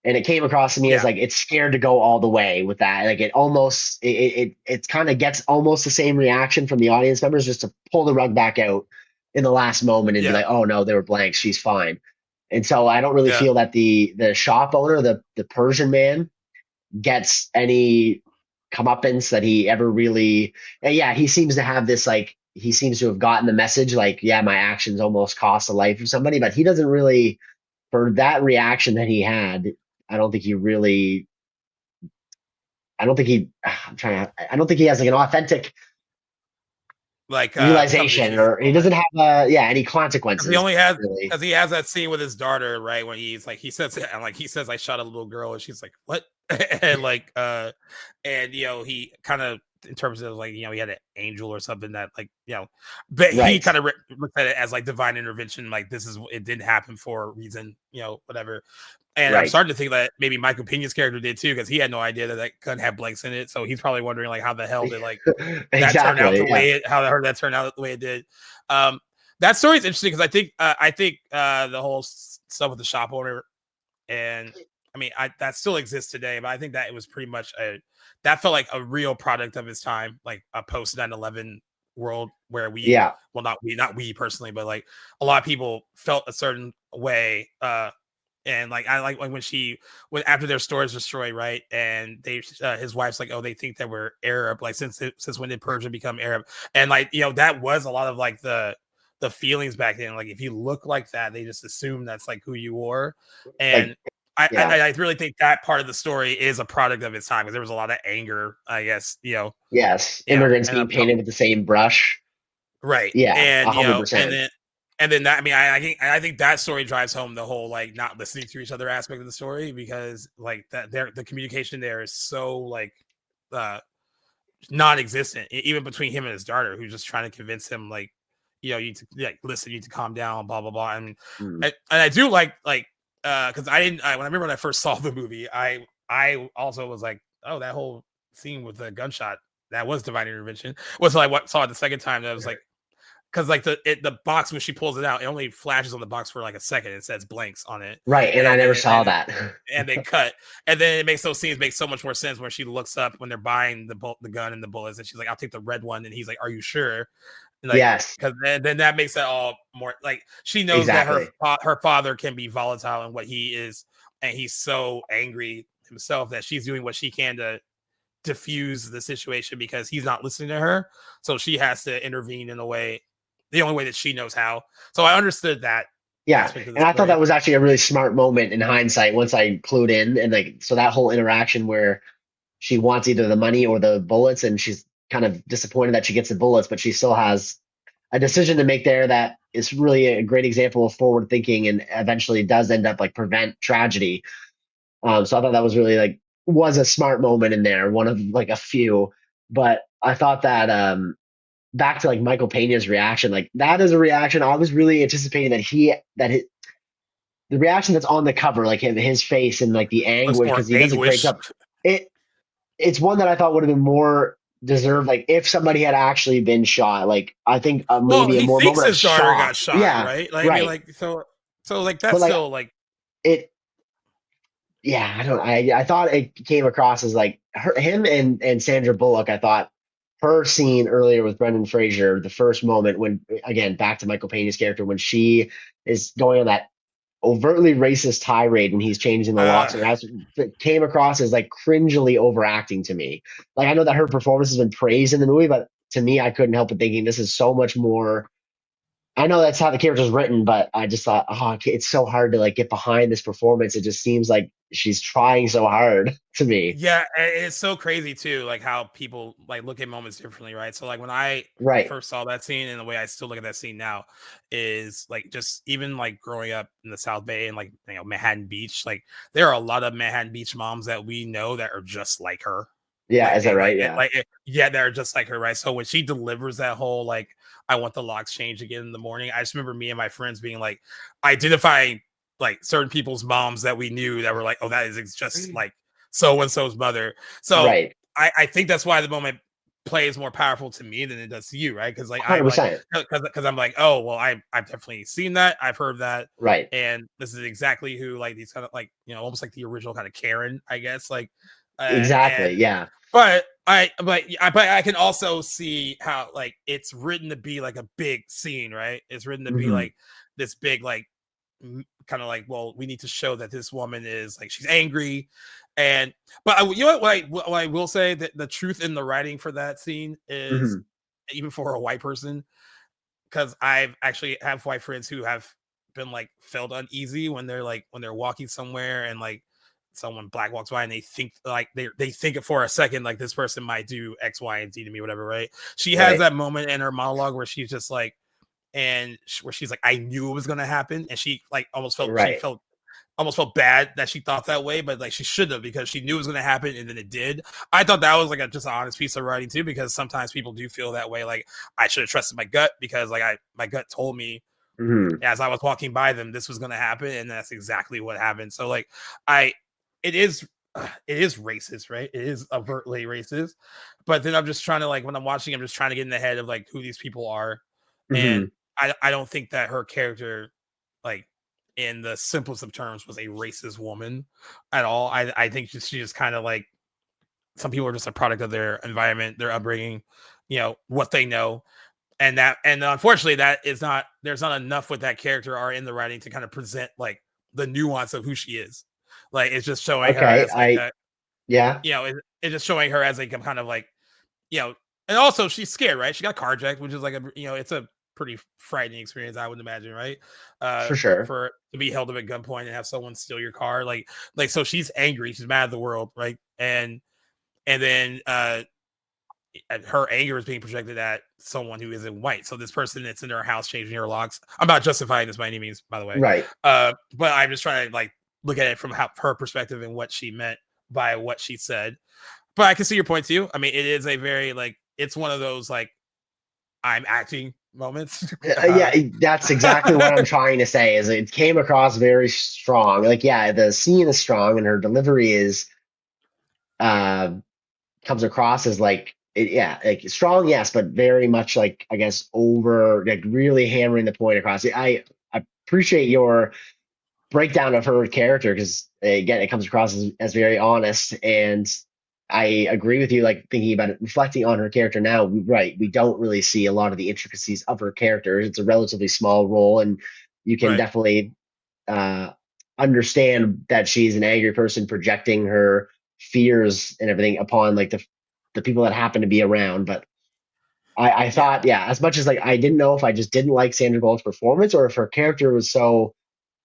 And it came across to me as Yeah, like it's scared to go all the way with that. Like it almost it kind of gets almost the same reaction from the audience members just to pull the rug back out in the last moment and be yeah, like, oh no, they were blanks, she's fine. And so I don't really yeah. feel that the shop owner, the Persian man, gets any comeuppance that he ever really. And yeah, he seems to have this like he seems to have gotten the message like, yeah, my actions almost cost the life of somebody, but he doesn't really, for that reaction that he had, I don't think he really. I don't think he. I'm trying to. I don't think he has like an authentic Like something realization, she's or he doesn't have any because he consequences only has really. because he has that scene with his daughter, right? When he's like, he says, and like he says, I shot a little girl, and she's like, what? And like, and he kind of in terms of like, he had an angel or something that like, but he Right. kind of looked at it as like divine intervention, like it didn't happen for a reason, whatever. And I'm Right. starting to think that maybe Michael Pena's character did too, because he had no idea that gun had blanks in it. So he's probably wondering like how the hell did like that turned out Exactly. the way that turned out the way it did. That story is interesting because I think the whole stuff with the shop owner, and I mean that still exists today, but I think that it was pretty much that felt like a real product of his time, like a post 9/11 world where Yeah. not we personally, but like a lot of people felt a certain way. And like I like when after their store is destroyed, right? And his wife's like, oh, they think that we're Arab. Like since when did Persian become Arab? And like that was a lot of like the feelings back then. Like if you look like that, they just assume that's like who you were. And Like yeah. I really think that part of the story is a product of its time because there was a lot of anger, I guess. Yes. Immigrants And being painted with the same brush. right. Yeah. And 100%. and then that, I mean, I think that story drives home the whole like not listening to each other aspect of the story, because like the communication there is so like non-existent, even between him and his daughter, who's just trying to convince him like, you need to like listen, you need to calm down, blah blah blah. And I do like because when I remember when I first saw the movie, I also was like, oh, that whole scene with the gunshot, that was divine intervention. Was like what saw it the second time, that was like, because like the box, when she pulls it out, it only flashes on the box for like a second. It says blanks on it, Right. And I never saw that. and they cut, and then it makes those scenes make so much more sense when she looks up when they're buying the gun and the bullets, and she's like, I'll take the red one, and he's like, are you sure? And like, Yes. because then that makes it all more like she knows Exactly. that her father can be volatile and what he is, and he's so angry himself that she's doing what she can to diffuse the situation because he's not listening to her, so she has to intervene in a way, the only way that she knows how. So I understood that. Yeah. And I thought that was actually a really smart moment in hindsight once I clued in. And like, so that whole interaction where she wants either the money or the bullets, and she's kind of disappointed that she gets the bullets, but she still has a decision to make there that is really a great example of forward thinking and eventually does end up like prevent tragedy. So I thought that was really like was a smart moment in there, one of like a few. But I thought that back to like Michael Pena's reaction, like that is a reaction I was really anticipating the reaction that's on the cover, like his face and like the anguish, because he does a great job. It's one that I thought would have been more deserved, like if somebody had actually been shot. Like I think maybe a more moment of his daughter shock. got shot, Yeah, right? Like, right. I mean, like so like that's like, still like it. Yeah, I thought it came across as like him and Sandra Bullock. I thought her scene earlier with Brendan Fraser, the first moment when, again, back to Michael Pena's character, when she is going on that overtly racist tirade when he's changing the locks, and it came across as like cringily overacting to me. Like I know that her performance has been praised in the movie, but to me, I couldn't help but thinking this is so much more I know that's how the character's written, but I just thought, oh, it's so hard to like get behind this performance. It just seems like she's trying so hard to me. Yeah, it's so crazy too, like how people like look at moments differently, right? So like when I Right. first saw that scene, and the way I still look at that scene now is like just even like growing up in the South Bay and like Manhattan Beach, like there are a lot of Manhattan Beach moms that we know that are just like her. Yeah. Like Is that and right? Yeah. yeah, they're just like her, right? So when she delivers that whole like I want the locks changed again in the morning, I just remember me and my friends being like identifying like certain people's moms that we knew that were like, oh, that is just like so and so's mother. So Right. I think that's why the moment plays more powerful to me than it does to you, right? Because like I'm like 100%. because I'm like, oh well, I've definitely seen that, I've heard that, Right. and this is exactly who like these kind of like almost like the original kind of Karen, I guess, like Exactly. and Yeah. but I can also see how like it's written to be like a big scene, right? It's written to be Hmm. like this big like kind of like, well, we need to show that this woman is like she's angry, and but you know what I will say that the truth in the writing for that scene is Hmm. even for a white person, because I've actually have white friends who have been like felt uneasy when they're walking somewhere and like someone black walks by and they think like they think it for a second like this person might do X, Y, and Z to me, whatever, right? She has Right. that moment in her monologue where she's just like where she's like, I knew it was gonna happen, and she like Right. almost felt bad that she thought that way, but like she should have because she knew it was going to happen and then it did. I thought that was like just an honest piece of writing too, because sometimes people do feel that way. Like I should have trusted my gut because like my gut told me Hmm. as I was walking by them this was going to happen, and that's exactly what happened. So like I, it is. It is racist, right? It is overtly racist, but then I'm just trying to like when I'm watching, I'm just trying to get in the head of like who these people are, and Hmm. I don't think that her character like in the simplest of terms was a racist woman at all. I think she just kind of like some people are just a product of their environment, their upbringing, what they know. And unfortunately that is not there's not enough with that character or in the writing to kind of present like the nuance of who she is. Like it's just showing her Okay. as like a Yeah, it's just showing her as like a kind of like you know, and also she's scared, right? She got carjacked, which is like it's a pretty frightening experience, I would imagine, right? for sure. For to be held up at gunpoint and have someone steal your car, like so she's angry, she's mad at the world, right? And then her anger is being projected at someone who isn't white. So this person that's in her house changing her locks. I'm not justifying this by any means, by the way. Right. But I'm just trying to like look at it from her perspective and what she meant by what she said. But I can see your point too. I mean, it is a very like it's one of those like I'm acting moments. Yeah, that's exactly what I'm trying to say. Is it came across very strong. Like, yeah, the scene is strong, and her delivery is uh comes across as like, yeah, like strong, yes, but very much like I guess over, like really hammering the point across. I appreciate your breakdown of her character because again, it comes across as very honest, and I agree with you. Like thinking about it, reflecting on her character now, right? We don't really see a lot of the intricacies of her character. It's a relatively small role, and you can Right. definitely uh, understand that she's an angry person projecting her fears and everything upon like the people that happen to be around. But I Yeah. thought, yeah, as much as like I didn't know if I just didn't like Sandra Bullock's performance or if her character was so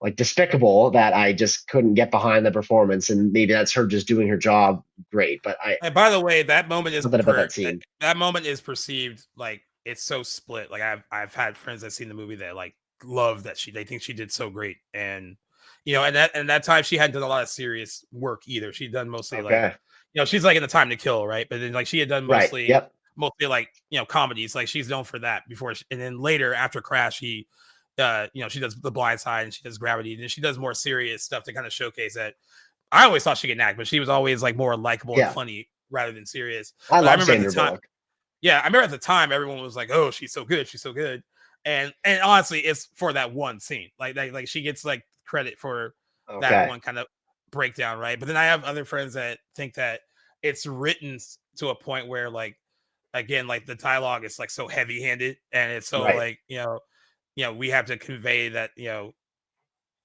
like despicable that I just couldn't get behind the performance, and maybe that's her just doing her job great. But I And by the way, that moment is something about that scene. that moment is perceived like it's so split. Like I've had friends that seen the movie that like love that they think she did so great, and and that time she hadn't done a lot of serious work either. She'd done mostly like Okay. she's like in The Time to Kill, right? But then like she had done Right. Yep. mostly like comedies. Like she's known for that before, and then later after Crash, she does The Blind Side and she does Gravity, and then she does more serious stuff to kind of showcase that. I always thought she could act, but she was always like more likable and Yeah. funny rather than serious. I But I love remember at the Sandra time, Bullock. yeah, I remember at the time everyone was like, "Oh, she's so good, she's so good," and honestly, it's for that one scene. Like she gets like credit for that Okay. one kind of breakdown, right? But then I have other friends that think that it's written to a point where like again, like the dialogue is like so heavy handed and it's so Right. like we have to convey that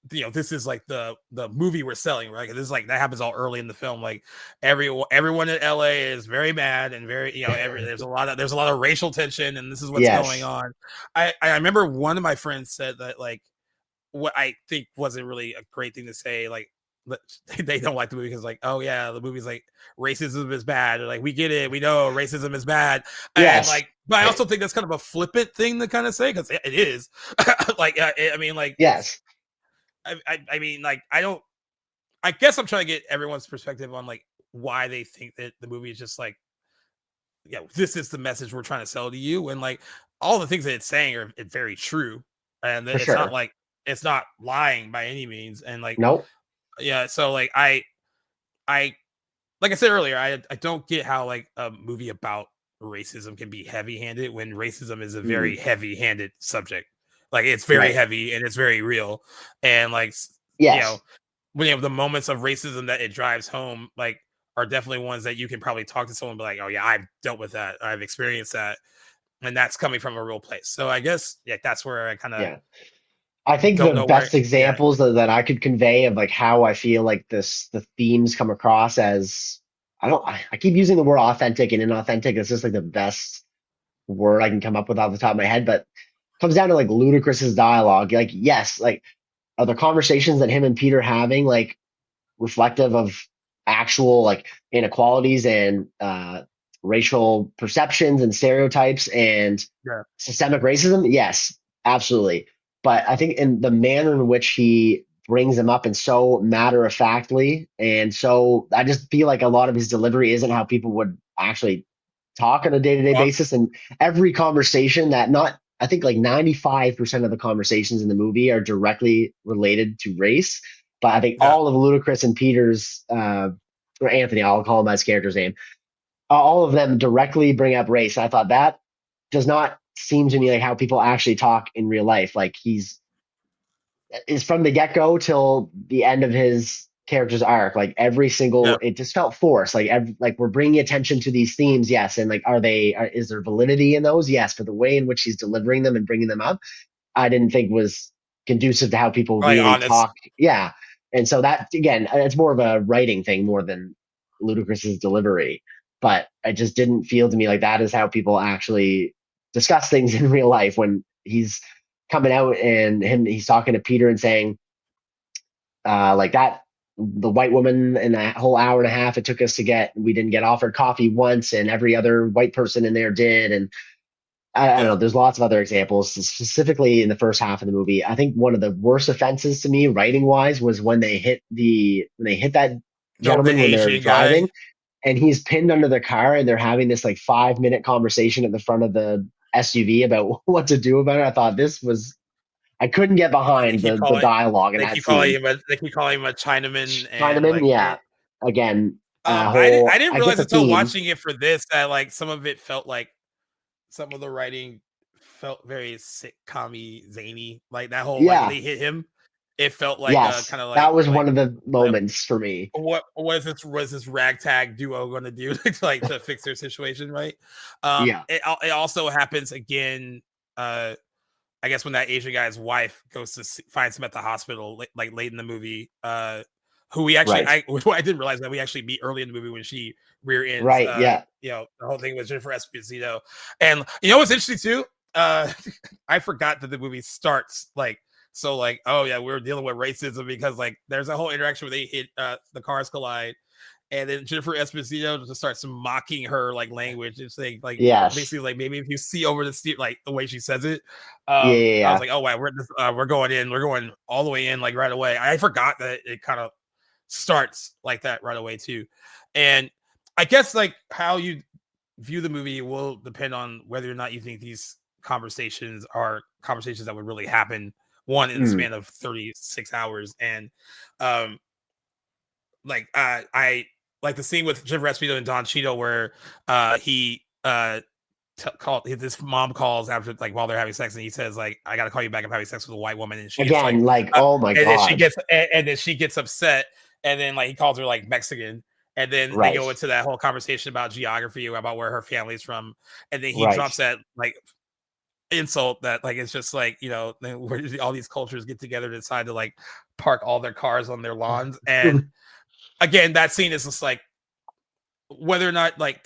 this is like the movie we're selling, right? This is like that happens all early in the film. Like everyone in LA is very mad and very, there's a lot of racial tension, and this is what's going Yes. on. I remember one of my friends said that, like, what I think wasn't really a great thing to say, like, they don't like the movie because, like, oh yeah, the movie's like racism is bad, or like, we get it, we know racism is bad, and Yes. like, but I also think that's kind of a flippant thing to kind of say, because it is. Like, I mean, like, Yes. I mean, like, I guess I'm trying to get everyone's perspective on, like, why they think that the movie is just like, this is the message we're trying to sell to you, and like all the things that it's saying are very true, and For it's not sure. like it's not lying by any means, and like, Nope. yeah, so like I like I said earlier, I don't get how like a movie about racism can be heavy-handed when racism is a very heavy-handed subject. Like, it's very Right. heavy and it's very real, and like, Yes. when the moments of racism that it drives home, like, are definitely ones that you can probably talk to someone and be like, oh yeah, I've dealt with that, I've experienced that, and that's coming from a real place. So I guess, yeah, that's where I kind of Yeah. I think don't the know where. best examples that I could convey of like how I feel like the themes come across as, I keep using the word authentic and inauthentic. It's just like the best word I can come up with off the top of my head, but it comes down to like Ludacris's dialogue. Like, yes, like, are the conversations that him and Peter having like reflective of actual like inequalities and racial perceptions and stereotypes and Yeah. systemic racism? Yes, absolutely. But I think in the manner in which he brings them up and so matter of factly, and so I just feel like a lot of his delivery isn't how people would actually talk on a day to day Well, basis. And every conversation that not, I think like 95% of the conversations in the movie are directly related to race. But I think yeah. all of Ludacris and Peter's, or Anthony, I'll call him by his character's name, all of them directly bring up race. I thought that does not seem to me like how people actually talk in real life. Like, he's is from the get go till the end of his character's arc. Like, every Yeah. single, it just felt forced. Like, like, we're bringing attention to these themes, yes, and like, is there validity in those? Yes, but the way in which he's delivering them and bringing them up, I didn't think was conducive to how people Like, really honest. talk. Yeah, and so that, again, it's more of a writing thing more than Ludacris's delivery. But it just didn't feel to me like that is how people actually discuss things in real life, when he's coming out and he's talking to Peter and saying, like, that the white woman in that whole hour and a half it took us to get, we didn't get offered coffee once, and every other white person in there did. And I don't Yeah. know, there's lots of other examples, specifically in the first half of the movie. I think one of the worst offenses to me, writing wise, was when they hit that No, the gentleman when they're Asian guy. driving, and he's pinned under the car, and they're having this like 5 minute conversation at the front of the SUV about what to do about it. I thought this was, I couldn't get And behind the dialogue in that scene. they keep calling him a Chinaman, and Chinaman, like yeah. Again, I whole, didn't I get realize the until theme. watching it for this that, like, some of it felt like some of the writing felt very sitcom-y, zany. Like, that whole, like, when Yeah. they hit him, it felt like Yes. kind of That was like one of the the moments for me. what was this ragtag duo going to do like to fix their situation, right? Yeah. It also happens again. I guess when that Asian guy's wife goes to finds him at the hospital, like late in the movie. Who we actually, Right. who I didn't realize that we actually meet early in the movie when she rear ends. Right. Yeah. The whole thing with Jennifer Esposito, and what's interesting too. I forgot that the movie starts like. So, like, oh yeah, we're dealing with racism because like there's a whole interaction where they hit the cars collide, and then Jennifer Esposito just starts mocking her like language and saying like Yes. basically like maybe if you see over the like the way she says it, Yeah. Yeah. I was Yeah. like, oh wow, we're going all the way in like right away. I forgot that it kind of starts like that right away too, and I guess like how you view the movie will depend on whether or not you think these conversations are conversations that would really happen, one in the Mm. span of 36 hours, and um I like the scene with Jennifer Esposito and Don Cheadle where he called his mom calls after like while they're having sex, and he says like, I gotta call you back, I'm having sex with a white woman, and she gets like Again, like, oh my and then she God. gets and then she gets upset, and then like he calls her like Mexican, and then they Right. go into that whole conversation about geography, about where her family's from, and then he Right. drops that like insult that like it's just like, you know, where all these cultures get together to decide to like park all their cars on their lawns. And again, that scene is just like, whether or not like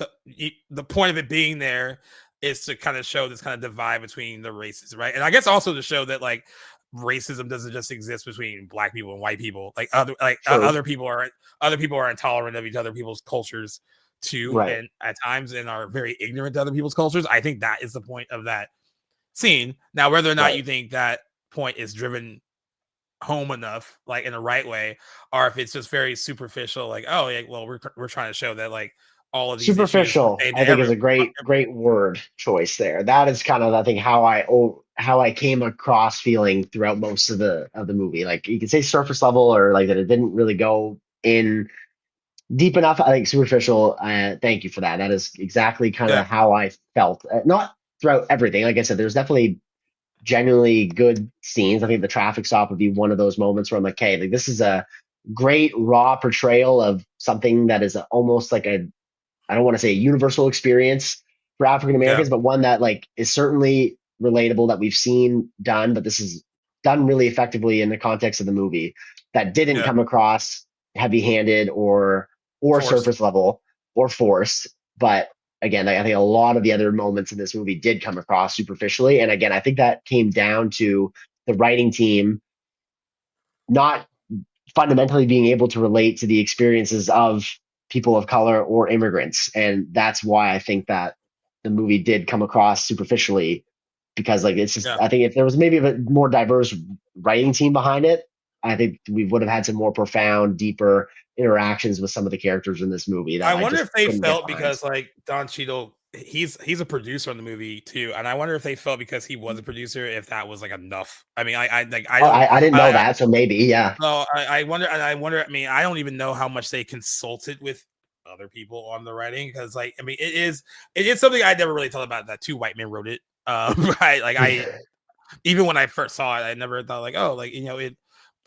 the point of it being there is to kind of show this kind of divide between the races, right? And I guess also to show that like racism doesn't just exist between black people and white people. Like other people are intolerant of each other people's cultures too, Right. and at times and are very ignorant to other people's cultures. I think that is the point of that scene. Now, whether or not you think that point is driven home enough, like in the right way, or if it's just very superficial, like, oh yeah, well, we're trying to show that like all of these superficial, I think, is a great word choice there. That is kind of, I think, how I came across feeling throughout most of the movie. Like, you could say surface level, or like that it didn't really go in deep enough. I think superficial. Thank you for that. That is exactly kind of how I felt. Not throughout everything. Like I said, there's definitely genuinely good scenes. I think the traffic stop would be one of those moments where I'm like, hey, like, this is a great raw portrayal of something that is almost like I don't want to say a universal experience for African Americans, but one that like is certainly relatable, that we've seen done, but this is done really effectively in the context of the movie, that didn't come across heavy-handed or forced, surface level or forced. But again, I think a lot of the other moments in this movie did come across superficially. And again, I think that came down to the writing team not fundamentally being able to relate to the experiences of people of color or immigrants. And that's why I think that the movie did come across superficially, because like, it's just, I think if there was maybe a more diverse writing team behind it, I think we would have had some more profound, deeper interactions with some of the characters in this movie. That I wonder if they felt, because like Don Cheadle, he's a producer on the movie too, and I wonder if they felt because he was a producer, if that was like enough. I mean, I didn't know that, so maybe, No, I wonder. I mean, I don't even know how much they consulted with other people on the writing, because like, I mean, it is something I never really thought about, that two white men wrote it. Right? Like, even when I first saw it, I never thought like, oh, like, you know,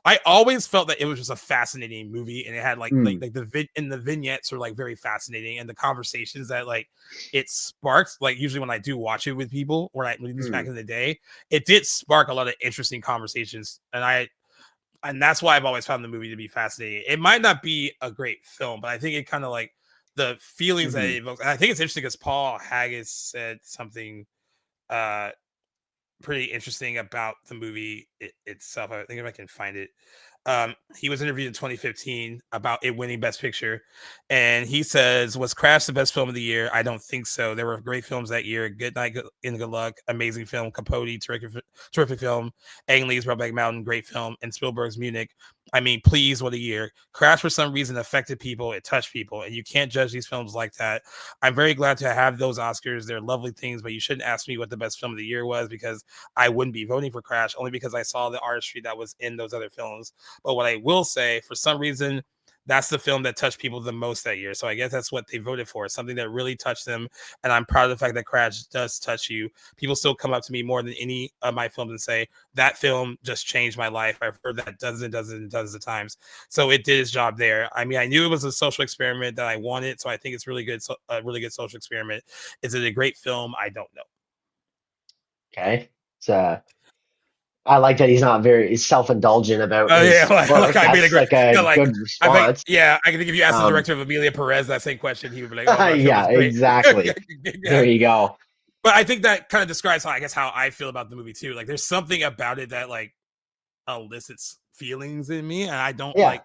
I always felt that it was just a fascinating movie, and it had like the vignettes are like very fascinating, and the conversations that like it sparks. Like, usually when I do watch it with people, or at least back in the day, it did spark a lot of interesting conversations, and that's why I've always found the movie to be fascinating. It might not be a great film, but I think it kind of like the feelings that it evokes. And I think it's interesting because Paul Haggis said something pretty interesting about the movie itself. I think if I can find it. He was interviewed in 2015 about it winning Best Picture, and he says, "Was Crash the best film of the year? I don't think so. There were great films that year. Good Night and Good Luck, amazing film. Capote, terrific film. Ang Lee's Brokeback Mountain, great film. And Spielberg's Munich. I mean, please, what a year. Crash, for some reason, affected people. It touched people, and you can't judge these films like that. I'm very glad to have those Oscars. They're lovely things, but you shouldn't ask me what the best film of the year was, because I wouldn't be voting for Crash, only because I saw the artistry that was in those other films. But what I will say, for some reason, that's the film that touched people the most that year. So I guess that's what they voted for, something that really touched them. And I'm proud of the fact that Crash does touch you. People still come up to me more than any of my films and say, that film just changed my life. I've heard that dozens of times. So it did its job there. I mean, I knew it was a social experiment that I wanted. So I think it's really good. A really good social experiment. Is it a great film? I don't know. Okay. So I like that he's not very self-indulgent about his work. Like, that's like a good response. I think if you ask the director of Amelia Perez that same question, he would be like, "Oh, yeah, exactly." There you go. But I think that kind of describes how I feel about the movie too. Like, there's something about it that like elicits feelings in me, and I don't like.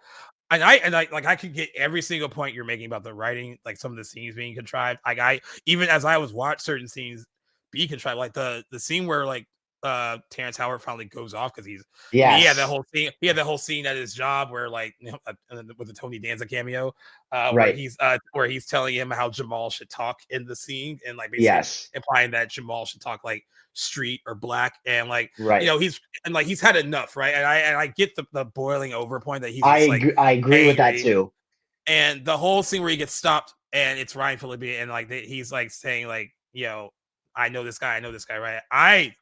And I could get every single point you're making about the writing, like some of the scenes being contrived. Like, I even as I was watching certain scenes be contrived, like the scene where like Terrence Howard finally goes off because he had that whole scene at his job where, like, you know, with the Tony Danza cameo, where he's telling him how Jamal should talk in the scene, and like basically implying that Jamal should talk like street or black, and like, you know, he's had enough, right? And I get the boiling over point that he's I agree with that too. And the whole scene where he gets stopped and it's Ryan Phillippe, and like he's like saying like, you know, I know this guy, right?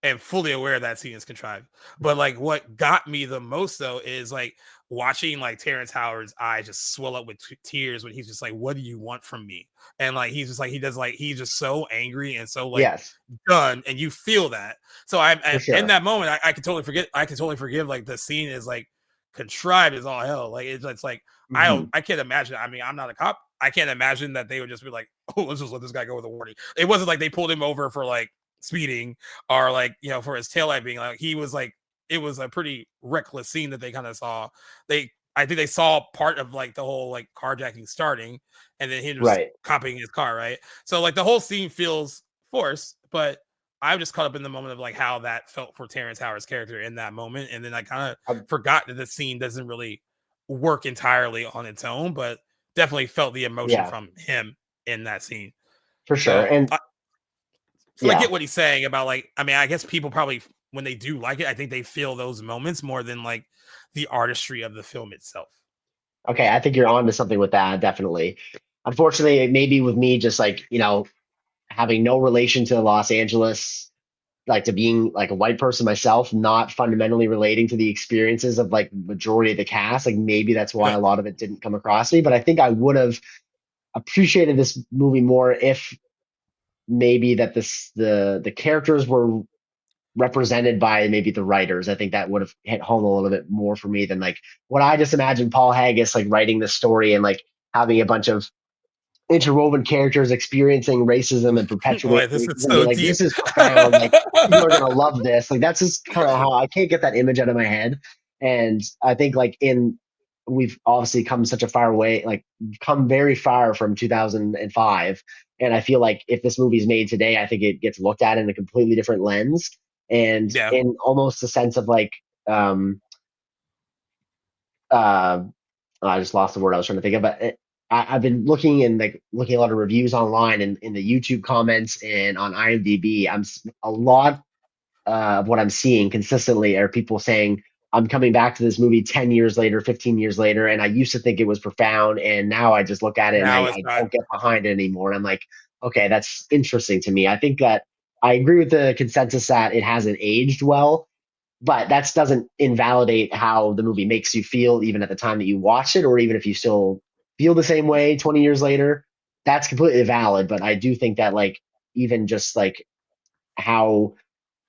am fully aware that scene is contrived. But like what got me the most though is like watching like Terrence Howard's eyes just swell up with tears when he's just like, "What do you want from me?" And like he's just like he's just so angry and so like Yes, done, and you feel that. So for in sure. that moment, I could totally forget. I could totally forgive like the scene is like contrived as all hell. Like it's like Hmm. I can't imagine. I mean, I'm not a cop. I can't imagine that they would just be like, "Oh, let's just let this guy go with a warning." It wasn't like they pulled him over for like speeding or like for his taillight being like he was like it was a pretty reckless scene that they kind of saw. I think they saw part of like the whole like carjacking starting and then him just Right. copying his car, right? So like the whole scene feels forced, but I was just caught up in the moment of like how that felt for Terrence Howard's character in that moment. And then I kind of Um, forgot that the scene doesn't really work entirely on its own, but definitely felt the emotion yeah, from him in that scene. for sure. So And I yeah. get what he's saying about like, I mean, I guess people probably when they do like it, I think they feel those moments more than like the artistry of the film itself. Okay, I think you're on to something with that, definitely. Unfortunately, maybe with me just like, having no relation to Los Angeles, like to being like a white person myself, not fundamentally relating to the experiences of like majority of the cast, like maybe that's why Yeah. a lot of it didn't come across me. But I think I would have appreciated this movie more if maybe that the characters were represented by maybe the writers. I think that would have hit home a little bit more for me than like what I just imagined Paul Haggis like writing this story and like having a bunch of interwoven characters experiencing racism and perpetuating Boy, this is racism. Be so like, deep. this is profound. Like, people are gonna love this. Like, that's just kind of how I can't get that image out of my head. And I think like we've obviously come such a far way, like come very far from 2005. And I feel like if this movie is made today, I think it gets looked at in a completely different lens and Yeah. in almost a sense of like, um, uh, I just lost the word I was trying to think of, but I've been looking and like looking at a lot of reviews online and in the YouTube comments and on IMDb. A lot of what I'm seeing consistently are people saying I'm coming back to this movie 10 years later, 15 years later, and I used to think it was profound, and now I just look at it and Now it's I not. don't get behind it anymore. And I'm like, okay, that's interesting to me. I think that I agree with the consensus that it hasn't aged well, but that doesn't invalidate how the movie makes you feel even at the time that you watch it, or even if you still feel the same way 20 years later. That's completely valid. But I do think that like even just like how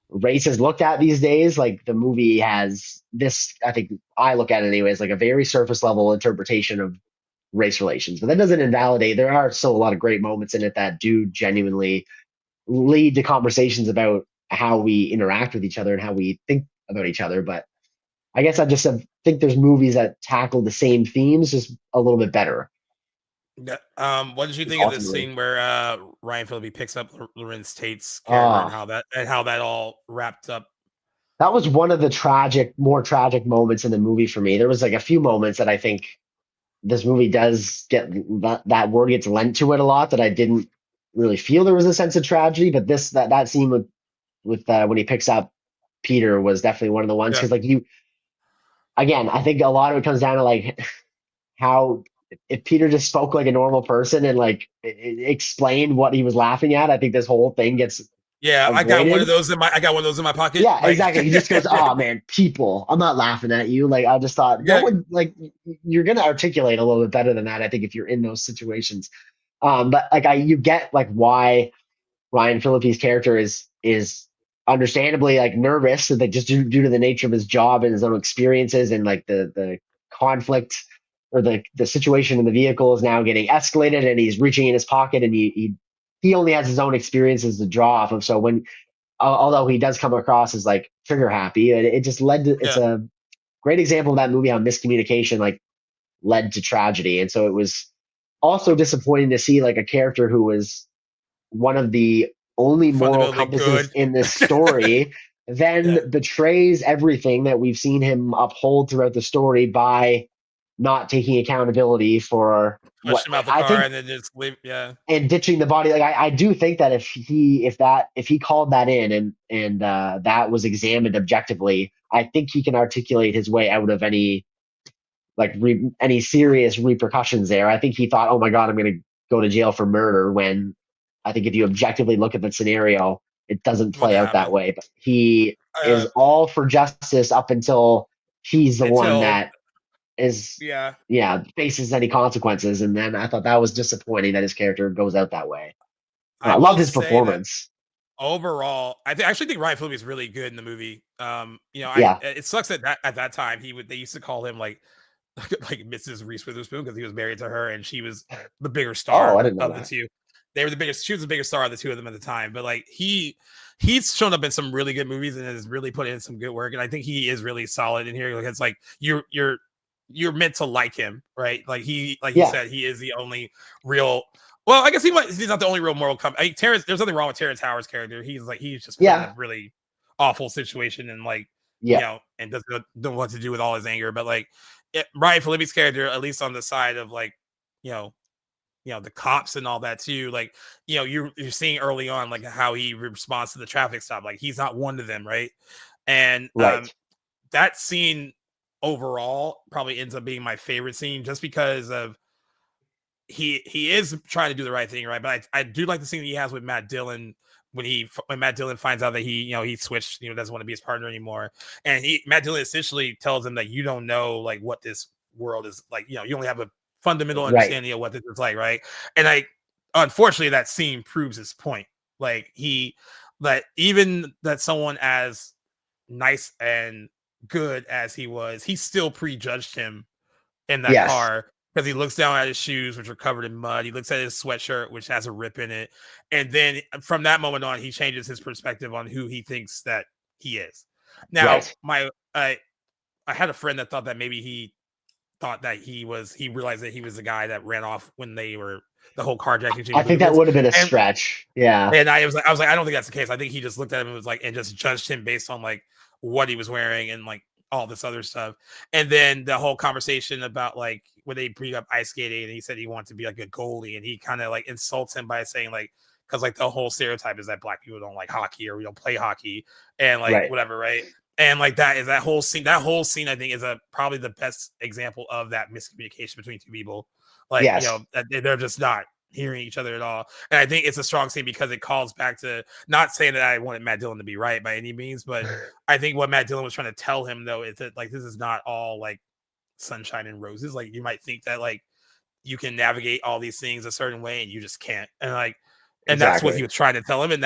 race is looked at these days, like the movie has this, I think I look at it anyways, like a very surface level interpretation of race relations. But that doesn't invalidate, there are still a lot of great moments in it that do genuinely lead to conversations about how we interact with each other and how we think about each other. But I guess I just think there's movies that tackle the same themes just a little bit better. Yeah. What did you think of this Ultimately, scene where Ryan Phillippe picks up Lorenz Tate's character uh, and how that all wrapped up? that was one of the more tragic moments in the movie for me. There was like a few moments that I think this movie does get that word gets lent to it a lot that I didn't really feel there was a sense of tragedy. But that scene with when he picks up Peter was definitely one of the ones Yeah. because like you again, I think a lot of it comes down to like how if Peter just spoke like a normal person and like explained what he was laughing at, I think this whole thing gets Yeah, avoided. I got one of those in my pocket. Yeah, Like exactly. He just goes, "Oh man, people, I'm not laughing at you." Like I just thought, no yeah, one like you're gonna articulate a little bit better than that. I think if you're in those situations, but like you get like why Ryan Phillippe's character is understandably like nervous, so that just due to the nature of his job and his own experiences and like the conflict or the situation in the vehicle is now getting escalated, and he's reaching in his pocket, and he only has his own experiences to draw off of. So when although he does come across as like trigger happy, it just led to it's yeah, a great example of that movie how miscommunication like led to tragedy, and so it was also disappointing to see like a character who was one of the only moral fundamentally compasses good. in this story then Yeah, betrays everything that we've seen him uphold throughout the story by not taking accountability for push what him out the I car think and then just leave. Yeah, and ditching the body. Like I do think that if he called that in and that was examined objectively, I think he can articulate his way out of any like any serious repercussions there. I think he thought, oh my god, I'm going to go to jail for murder. When I think if you objectively look at the scenario, it doesn't what play out that happened. way. But he Uh, is all for justice up until he's the one until that is, yeah, yeah, faces any consequences. And then I thought that was disappointing that his character goes out that way. I I love will his say that performance. overall, actually think Ryan Phillippe is really good in the movie. Yeah. It sucks that at that time they used to call him like like Mrs. Reese Witherspoon because he was married to her and she was the bigger Oh, I star didn't know of the that. two. They were the biggest. She was the biggest star of the two of them at the time. But like he's shown up in some really good movies and has really put in some good work. And I think he is really solid in here. Like it's like you're meant to like him, right? Like like you Yeah. said, he is the only real. Well, I guess he's not the only real moral I mean, there's nothing wrong with Terrence Howard's character. He's just put in Yeah. a really awful situation and like Yeah. and doesn't know what to do with all his anger. But like Ryan Phillippe's character, at least on the side of like, the cops and all that too. Like, you're seeing early on like how he responds to the traffic stop. Like he's not one of them, right? And Right. that scene overall probably ends up being my favorite scene just because of he is trying to do the right thing, right? But I do like the scene that he has with Matt Dillon when Matt Dillon finds out that he switched, doesn't want to be his partner anymore, and Matt Dillon essentially tells him that you don't know like what this world is like, you only have a fundamental Right. understanding of what this is like, right? And unfortunately that scene proves his point. Like that even that someone as nice and good as he was, he still prejudged him in that Yes. car because he looks down at his shoes, which are covered in mud. He looks at his sweatshirt, which has a rip in it. And then from that moment on, he changes his perspective on who he thinks that he is. Now, Right. I had a friend that thought that maybe he thought that he realized that he was the guy that ran off when they were the whole carjacking Jamie I Lee think that Curtis. would have been a And stretch. Yeah. and I was like, I don't think that's the case. I think he just looked at him and was like, and just judged him based on like what he was wearing and like all this other stuff. And then the whole conversation about like when they bring up ice skating and he said he wanted to be like a goalie and he kind of like insults him by saying like, because like the whole stereotype is that black people don't like hockey or we don't play hockey and like Right. whatever, right? And like that whole scene I think is probably the best example of that miscommunication between two people. Like, Yes. they're just not hearing each other at all. And I think it's a strong scene because it calls back to, not saying that I wanted Matt Dillon to be right by any means, but I think what Matt Dillon was trying to tell him though is that like this is not all like sunshine and roses. Like you might think that like you can navigate all these things a certain way and you just can't. And that's what he Exactly. was trying to tell him. And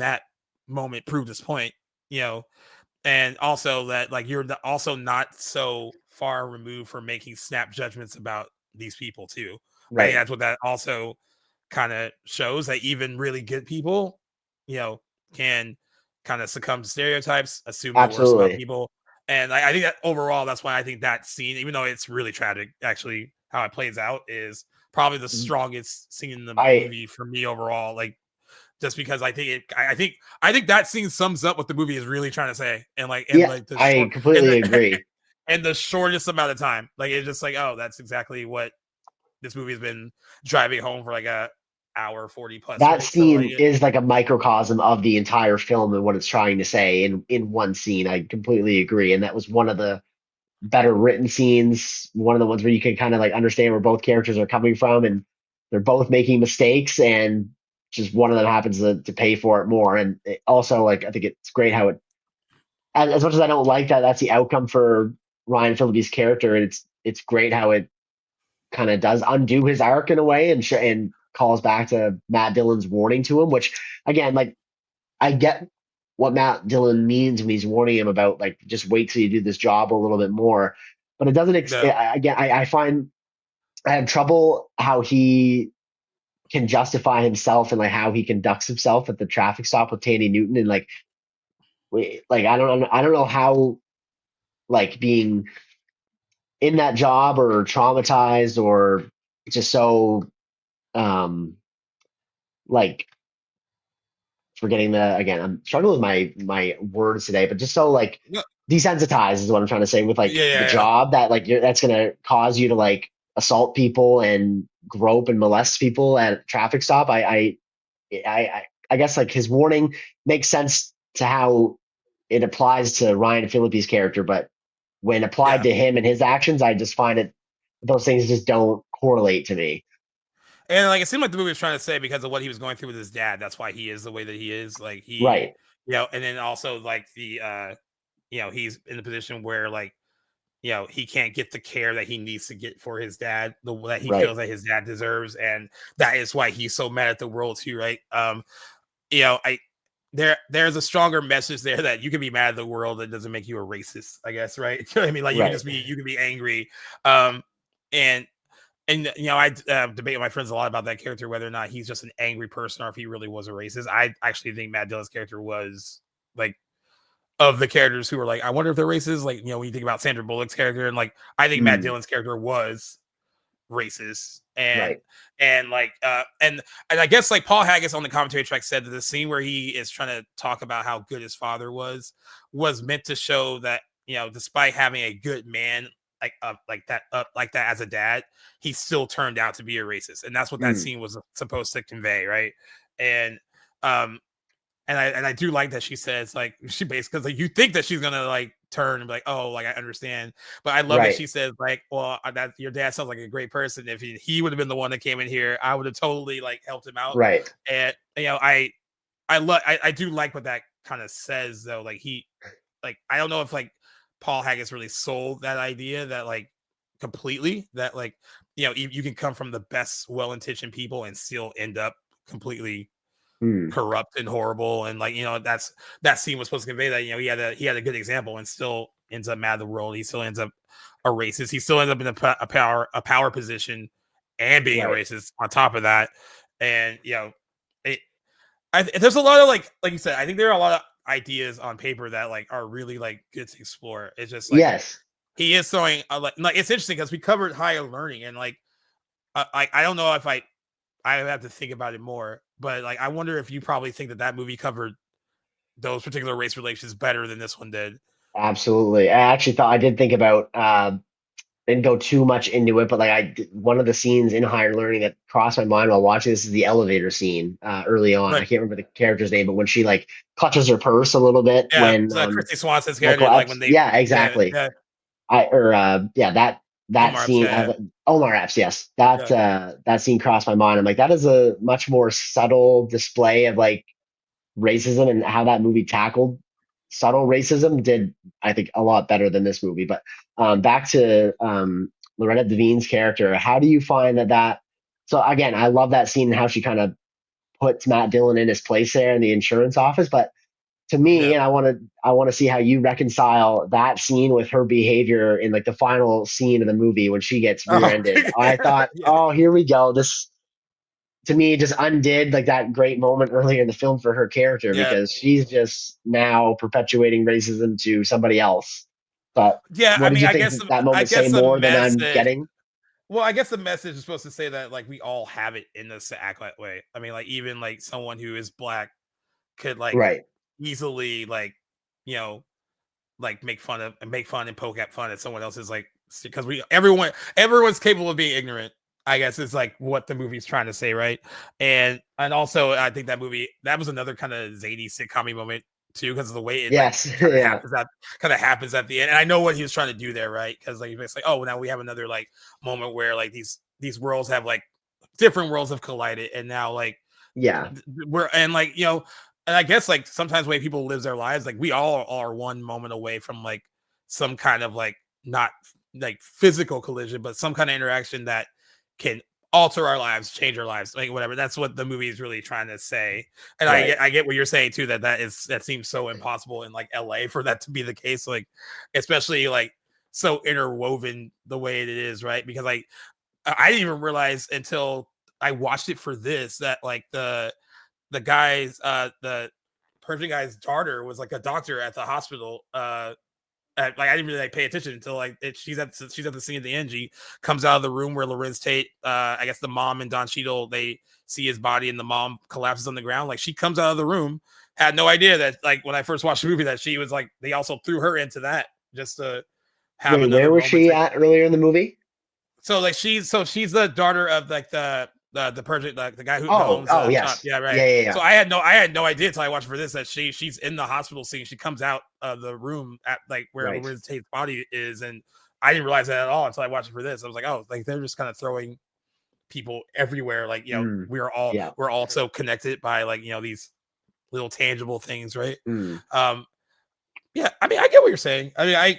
that moment proved his point, and also that like you're also not so far removed from making snap judgments about these people too. I think Right. that's what that also kind of shows, that even really good people, can kind of succumb to stereotypes, assume the worst about Absolutely. people. And I think that overall, that's why I think that scene, even though it's really tragic, actually, how it plays out is probably the strongest scene in the I movie for me overall. Like, just because I think that scene sums up what the movie is really trying to say, and like Yeah, the I short completely agree. and the shortest amount of time. Like it's just like, oh, that's exactly what this movie has been driving home for like a hour 40 plus, That right? So like scene is like a microcosm of the entire film and what it's trying to say in one scene. I completely agree. And that was one of the better written scenes, one of the ones where you can kind of like understand where both characters are coming from and they're both making mistakes and just one of them happens to pay for it more. And it also, like, I think it's great how it, as much as I don't like that, that's the outcome for Ryan Phillippe's character. And it's great how it kind of does undo his arc in a way and calls back to Matt Dillon's warning to him, which again, like, I get what Matt Dillon means when he's warning him about like just wait till you do this job a little bit more. But it doesn't. the I find I have trouble how he can justify himself and like how he conducts himself at the traffic stop with Tandy Newton and like I don't know how like being in that job or traumatized or just so um like forgetting the again I'm struggling with my words today, but just so like no, desensitized is what I'm trying to say with like the yeah. job that like that's gonna cause you to like assault people and grope and molest people at a traffic stop. I guess like his warning makes sense to how it applies to Ryan Phillippe's character, but when applied Yeah. to him and his actions, I just find it those things just don't correlate to me. And like it seemed like the movie was trying to say because of what he was going through with his dad, that's why he is the way that he is. Like he, Right. and then also like the he's in a position where like he can't get the care that he needs to get for his dad, that he Right. feels that his dad deserves, and that is why he's so mad at the world too, right? I there's a stronger message there that you can be mad at the world that doesn't make you a racist, I guess, right? You know what I mean? Like Right. you can be angry, and I debate with my friends a lot about that character, whether or not he's just an angry person or if he really was a racist. I actually think Matt Dillon's character was like of the characters who were like, I wonder if they're racist. Like, when you think about Sandra Bullock's character, and like, I think Matt Dillon's character was racist, and Right. and like, and I guess like Paul Haggis on the commentary track said that the scene where he is trying to talk about how good his father was meant to show that despite having a good man like that as a dad, he still turned out to be a racist, and that's what that scene was supposed to convey, right? And and I do like that she says like she basically like you think that she's gonna like turn and be like, oh, like I understand, but I love that she says like, well, that your dad sounds like a great person. If he would have been the one that came in here, I would have totally like helped him out. Right. And I do like what that kind of says though. Like I don't know if like Paul Haggis really sold that idea that like completely that like you can come from the best well-intentioned people and still end up completely corrupt and horrible, and like that scene was supposed to convey that he had a good example and still ends up mad at the world. He still ends up a racist. He still ends up in a power position and being a racist on top of that. And there's a lot of like you said, I think there are a lot of ideas on paper that like are really like good to explore. It's just like he is throwing like it's interesting because we covered higher learning, and like I don't know if I have to think about it more, but like I wonder if you probably think that movie covered those particular race relations better than this one did. Absolutely. I actually thought I did think about didn't go too much into it, but like one of the scenes in Higher Learning that crossed my mind while watching this is the elevator scene early on. Right. I can't remember the character's name, but when she like clutches her purse a little bit when Christy Swanson's character, like when they exactly. That Omar scene, Epps, Omar Epps, yes, that scene crossed my mind. I'm like, that is a much more subtle display of like racism, and how that movie tackled subtle racism did, I think, a lot better than this movie. But back to Loretta Devine's character, how do you find that? So again, I love that scene and how she kind of puts Matt Dillon in his place there in the insurance office, but to me, and I want to see how you reconcile that scene with her behavior in like the final scene of the movie when she gets rear-ended. I thought, oh, here we go. This to me just undid like that great moment earlier in the film for her character, because she's just now perpetuating racism to somebody else. But what did you think that moment say more than I'm getting? Well, I guess the message is supposed to say that like we all have it in us to act that way. I mean, like even like someone who is black could like easily like like make fun and poke at fun at someone else's like, because everyone's capable of being ignorant, I guess, is like what the movie's trying to say, right? And also I think that was another kind of zany sitcom moment too, because of the way it kind of happens at the end. And I know what he was trying to do there, right? Because like it's like, oh, now we have another like moment where like these worlds have like different worlds have collided, and now like we're and like and I guess like sometimes the way people live their lives, like we all are one moment away from like some kind of like not like physical collision, but some kind of interaction that can alter our lives, change our lives, like whatever. That's what the movie is really trying to say. And I get what you're saying too, that seems so impossible in like LA for that to be the case, like especially like so interwoven the way it is, right? Because like I didn't even realize until I watched it for this that like the Persian guy's daughter was like a doctor at the hospital. Like I didn't really like pay attention until like she's at the scene at the end. She comes out of the room where Lorenz Tate, I guess the mom and Don Cheadle, they see his body and the mom collapses on the ground. Like she comes out of the room, had no idea that like when I first watched the movie that she was like they also threw her into that just to have another. Where was she at earlier in the movie? So like she's the daughter of like the Persian, like the guy who owns yes. shop. Yeah, right. Yeah. So I had no idea until I watched for this that she's in the hospital scene. She comes out of the room at like where Lorenz Tate's body is, and I didn't realize that at all until I watched it for this. I was like, oh, like they're just kind of throwing people everywhere. Like, Mm. Yeah. we're all so connected by like, these little tangible things, right? Mm. Yeah, I mean, I get what you're saying. I mean,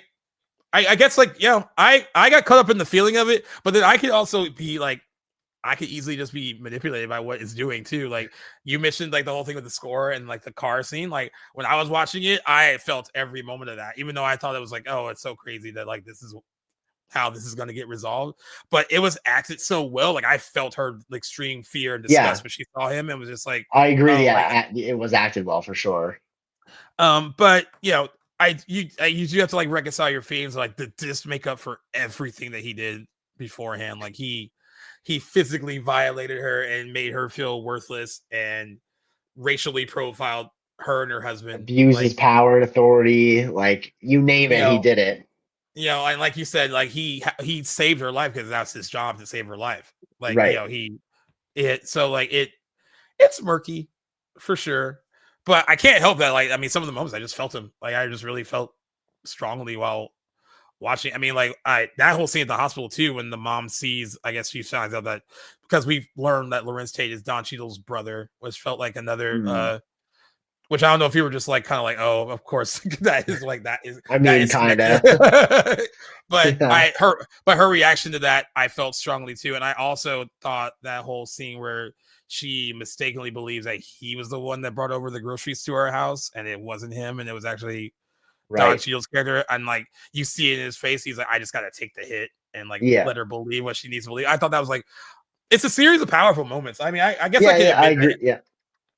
I guess like, I got caught up in the feeling of it, but then I could also be like, I could easily just be manipulated by what it's doing too. Like you mentioned, like the whole thing with the score and like the car scene. Like when I was watching it, I felt every moment of that, even though I thought it was like, oh, it's so crazy that like this is how this is going to get resolved. But it was acted so well. Like I felt her like, extreme fear and disgust when she saw him, and was just like, I agree. oh, like, Yeah, it was acted well for sure. but you do have to like reconcile your feelings. Like did this make up for everything that he did beforehand? Like he physically violated her and made her feel worthless and racially profiled her and her husband. Abused his Like, power and authority, like you name you it, he know, did it. and like you said, like he saved her life because that's his job to save her life. Like, Right. so like it's murky for sure. But I can't help that. Like, I mean, some of the moments I just felt him. Like, I just really felt strongly while watching. I mean, like that whole scene at the hospital too, when the mom sees, I guess she finds out that because we've learned that Lorenz Tate is Don Cheadle's brother, which felt like another which I don't know if you were just like kind of like, oh, of course that is I mean, kind of. but Yeah. her reaction to that, I felt strongly too. And I also thought that whole scene where she mistakenly believes that he was the one that brought over the groceries to our house and it wasn't him and it was actually Don Right. Cheadle's character, and like you see it in his face, he's like, I just gotta take the hit and like Yeah. let her believe what she needs to believe. I thought that was like, it's a series of powerful moments. I mean, I guess I Yeah. can Yeah. I admit agree. that. Yeah.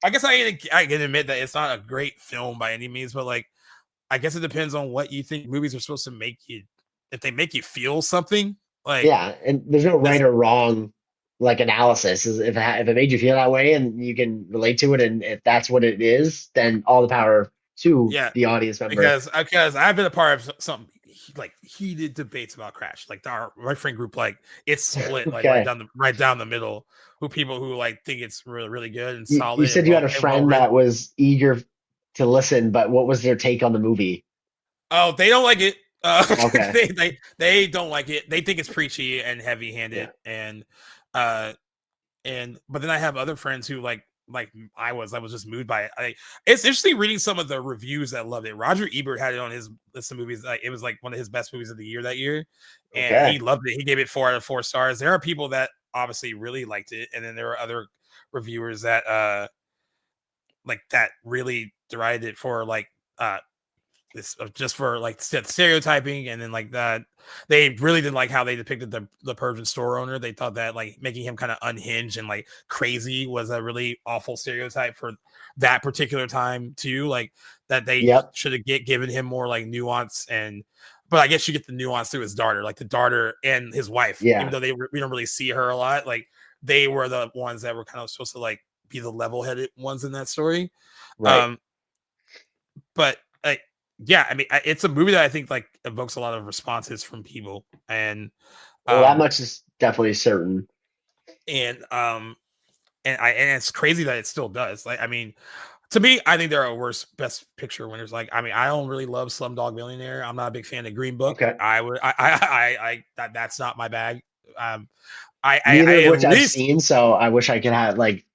I guess I can admit that it's not a great film by any means, but like, I guess it depends on what you think movies are supposed to make you. If they make you feel something, like Yeah. And there's no this, right or wrong like analysis. If it made you feel that way and you can relate to it, and if that's what it is, then all the power to yeah, the audience member. because I've been a part of some like heated debates about Crash. Like my friend group, like it's split like Okay. right down the middle. Who people who like think it's really really good and You solid and said you had a well friend written. that was eager to listen, but what was their take on the movie? Oh, they don't like it. Okay. They don't like it. They think it's preachy and heavy Yeah. handed uh but then I have other friends who like I was just moved by it. It's interesting reading some of the reviews that loved it. Roger Ebert had it on his list of movies. Like it was like one of his best movies of the year that year, and he Okay. loved it. He gave it 4 out of 4 stars. There are people that obviously really liked it, and then there were other reviewers that like that really derided it for like this just for like stereotyping, and then like that they really didn't like how they depicted the Persian store owner. They thought that like making him kind of unhinged and like crazy was a really awful stereotype for that particular time too. Like that they Yep. should have given him more like nuance, and but I guess you get the nuance through his daughter, like the daughter and his wife, even Yeah. though we don't really see her a lot. Like they were the ones that were kind of supposed to like be the level-headed ones in that story. Right. um but yeah, I mean, it's a movie that I think like evokes a lot of responses from people, and Well, that um, much is definitely certain. and and it's crazy that it still does. Like, I mean, to me, I think there are worse Best Picture winners. Like, I mean, I don't really love Slumdog Millionaire. I'm not a big fan of Green Book. Okay. That's not my bag. Neither of At which I've least seen, so I wish I could have like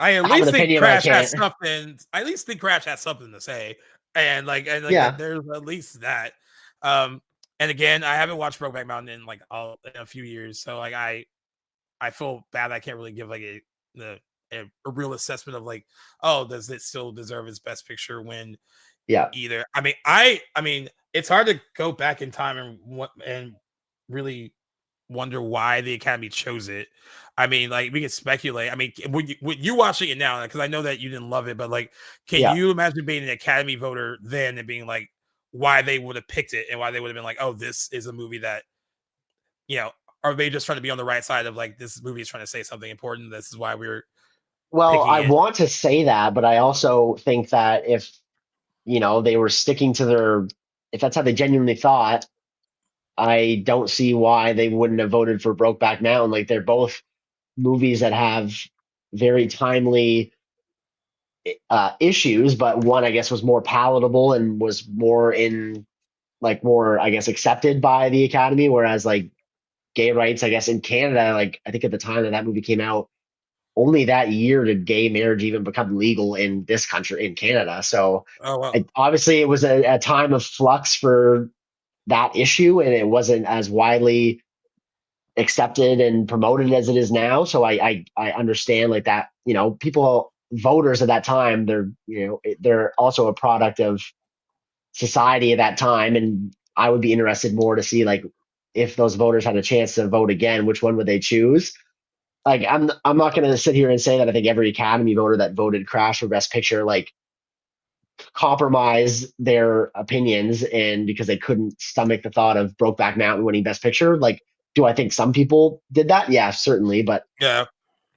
I at have an least think opinion, but I Crash has can't. something. I at least think Crash has something to say, and like that. Yeah. There's at least that. Um, and again, I haven't watched Brokeback Mountain in like in a few years, so like I feel bad. I can't really give like a real assessment of like, oh, does it still deserve its Best Picture win Yeah. either? I mean, it's hard to go back in time and really wonder why the Academy chose it. I mean, like we can speculate. I mean, when you watching it now, because I know that you didn't love it, but like, can Yeah. you imagine being an Academy voter then and being like, why they would have picked it and why they would have been like, oh, this is a movie that, are they just trying to be on the right side of like this movie is trying to say something important? This is why we're Well, picking I it. want to say that, but I also think that if, they were sticking to if that's how they genuinely thought, I don't see why they wouldn't have voted for Brokeback Mountain. Like they're both movies that have very timely issues, but one I guess was more palatable and was more I guess accepted by the Academy, whereas like gay rights, I guess, in Canada. Like, I think at the time that movie came out, only that year did gay marriage even become legal in this country, in Canada. So Oh well. obviously it was a time of flux for that issue, and it wasn't as widely accepted and promoted as it is now. So I understand like that, people, voters at that time, they're also a product of society at that time. And I would be interested more to see, like, if those voters had a chance to vote again, which one would they choose? Like, I'm not going to sit here and say that I think every Academy voter that voted Crash for Best Picture, like, compromise their opinions and because they couldn't stomach the thought of Brokeback Mountain winning Best Picture. Like, do I think some people did that? Yeah, certainly. But Yeah.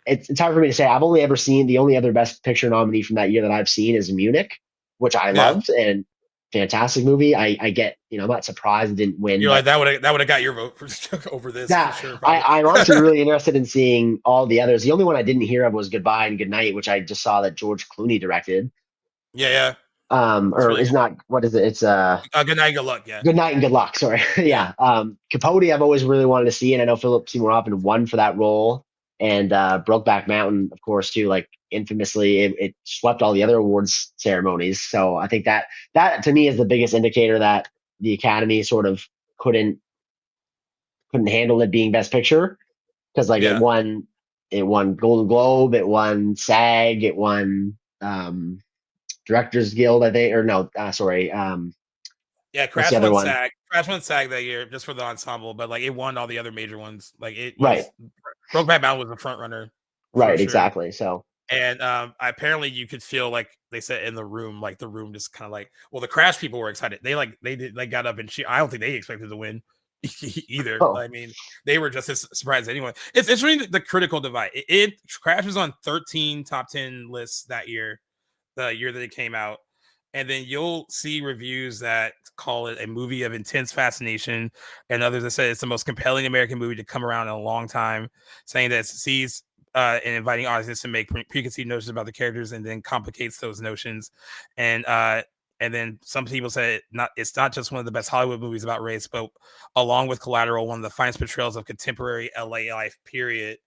it's hard for me to say. I've only ever seen, the only other Best Picture nominee from that year that I've seen is Munich, which I loved, and fantastic movie. I get, I'm not surprised it didn't win. You're like, that would have got your vote for over this. Yeah, for sure. I'm honestly really interested in seeing all the others. The only one I didn't hear of was Goodbye and Goodnight, which I just saw that George Clooney directed. Yeah. Or really is not, what is it? It's Good Night, Good Luck. Yeah. Good Night and Good Luck. Sorry. Yeah. Capote, I've always really wanted to see, and I know Philip Seymour Hoffman won for that role. And Brokeback Mountain, of course, too. Like, infamously, it swept all the other awards ceremonies. So I think that to me is the biggest indicator that the Academy sort of couldn't handle it being Best Picture, because like it won Golden Globe, it won SAG, it won Directors Guild, I think, or no, sorry. Yeah, Crash won SAG. Crash won SAG that year just for the ensemble, but like it won all the other major ones. Like it was, right. Brokeback Mountain was the front runner. Right, sure. Exactly. So, and apparently you could feel, like they said in the room, like the room just kind of like, well, the Crash people were excited. They got up and cheered. I don't think they expected to win either. Oh. I mean, they were just as surprised as anyone. It's really the critical divide. Crash was on 13 top 10 lists that year, the year that it came out. And then you'll see reviews that call it a movie of intense fascination, and others that say it's the most compelling American movie to come around in a long time, saying that it sees and inviting audiences to make preconceived notions about the characters and then complicates those notions. And then some people say it's not just one of the best Hollywood movies about race, but along with Collateral, one of the finest portrayals of contemporary LA life, period.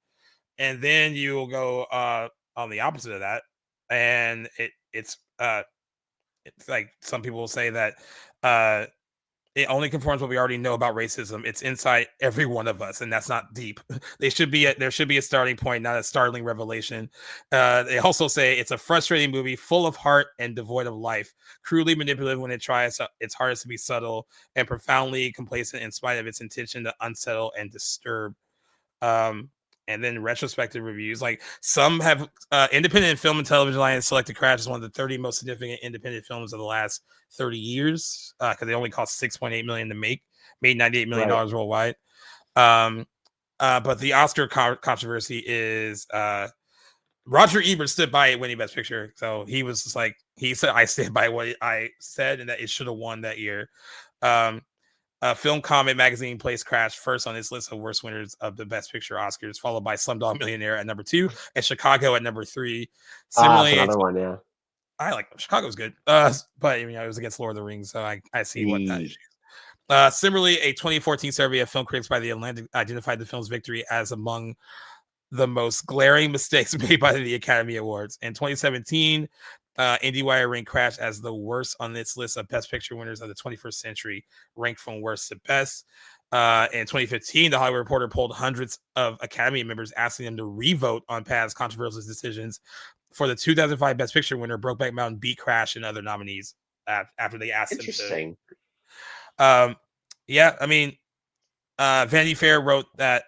And then you will go on the opposite of that, and it's like some people will say that it only confirms what we already know about racism. It's inside every one of us, and that's not deep. There should be a starting point, not a startling revelation. They also say it's a frustrating movie, full of heart and devoid of life, cruelly manipulative when it tries its hardest to be subtle, and profoundly complacent in spite of its intention to unsettle and disturb. And then retrospective reviews, like some have Independent Film and Television Alliance selected Crash as one of the 30 most significant independent films of the last 30 years because they only cost $6.8 million to make, made $98 million worldwide. But the Oscar controversy is Roger Ebert stood by it winning Best Picture, so he was just like, he said, I stand by what I said, and that it should have won that year. Film Comment magazine placed Crash first on its list of worst winners of the Best Picture Oscars, followed by Slumdog Millionaire at number 2 and Chicago at number 3. Similarly, that's another one, yeah. I like Chicago's good, but I mean, it was against Lord of the Rings, so I see what that is. Similarly, a 2014 survey of film critics by The Atlantic identified the film's victory as among the most glaring mistakes made by the Academy Awards. In 2017, IndieWire ranked Crash as the worst on its list of Best Picture winners of the 21st century, ranked from worst to best. In 2015, The Hollywood Reporter polled hundreds of Academy members, asking them to re-vote on past controversial decisions. For the 2005 Best Picture winner, Brokeback Mountain beat Crash and other nominees after they asked them to. Interesting. Yeah, I mean, Vanity Fair wrote that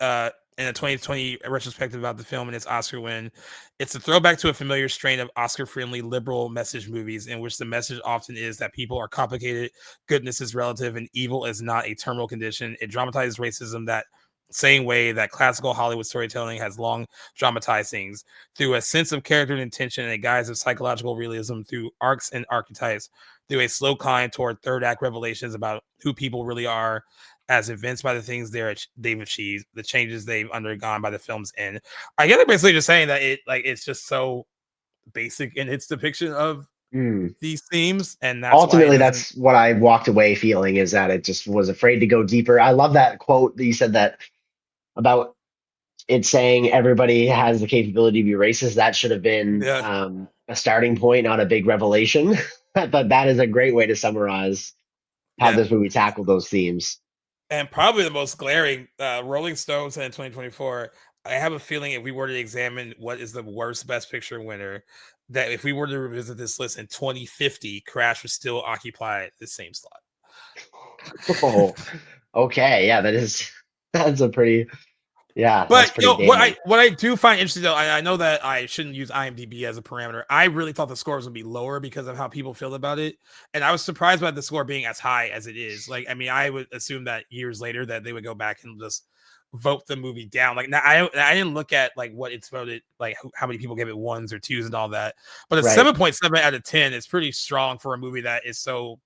in a 2020 retrospective about the film and its Oscar win, it's a throwback to a familiar strain of Oscar-friendly liberal message movies in which the message often is that people are complicated, goodness is relative, and evil is not a terminal condition. It dramatizes racism that same way that classical Hollywood storytelling has long dramatized things, through a sense of character and intention and a guise of psychological realism, through arcs and archetypes, through a slow climb toward third act revelations about who people really are, as evinced by the things they've achieved, the changes they've undergone by the film's end. I guess they're basically just saying that it's just so basic in its depiction of these themes, and that's ultimately that's what I walked away feeling, is that it just was afraid to go deeper. I love that quote that you said, that about it saying everybody has the capability to be racist. That should have been Yeah. a starting point, not a big revelation. But that is a great way to summarize how Yeah. this movie tackled those themes. And probably the most glaring, Rolling Stone said in 2024, I have a feeling if we were to examine what is the worst Best Picture winner, that if we were to revisit this list in 2050, Crash would still occupy the same slot. Oh, okay. Yeah, that's a pretty, yeah, that's But pretty damning. what I do find interesting though, I know that I shouldn't use IMDb as a parameter. I really thought the scores would be lower because of how people feel about it, and I was surprised by the score being as high as it is. Like, I mean, I would assume that years later that they would go back and just vote the movie down. Like, now I didn't look at like what it's voted, like how many people gave it ones or twos and all that. But a Right. 7.7 out of 10 is pretty strong for a movie that is so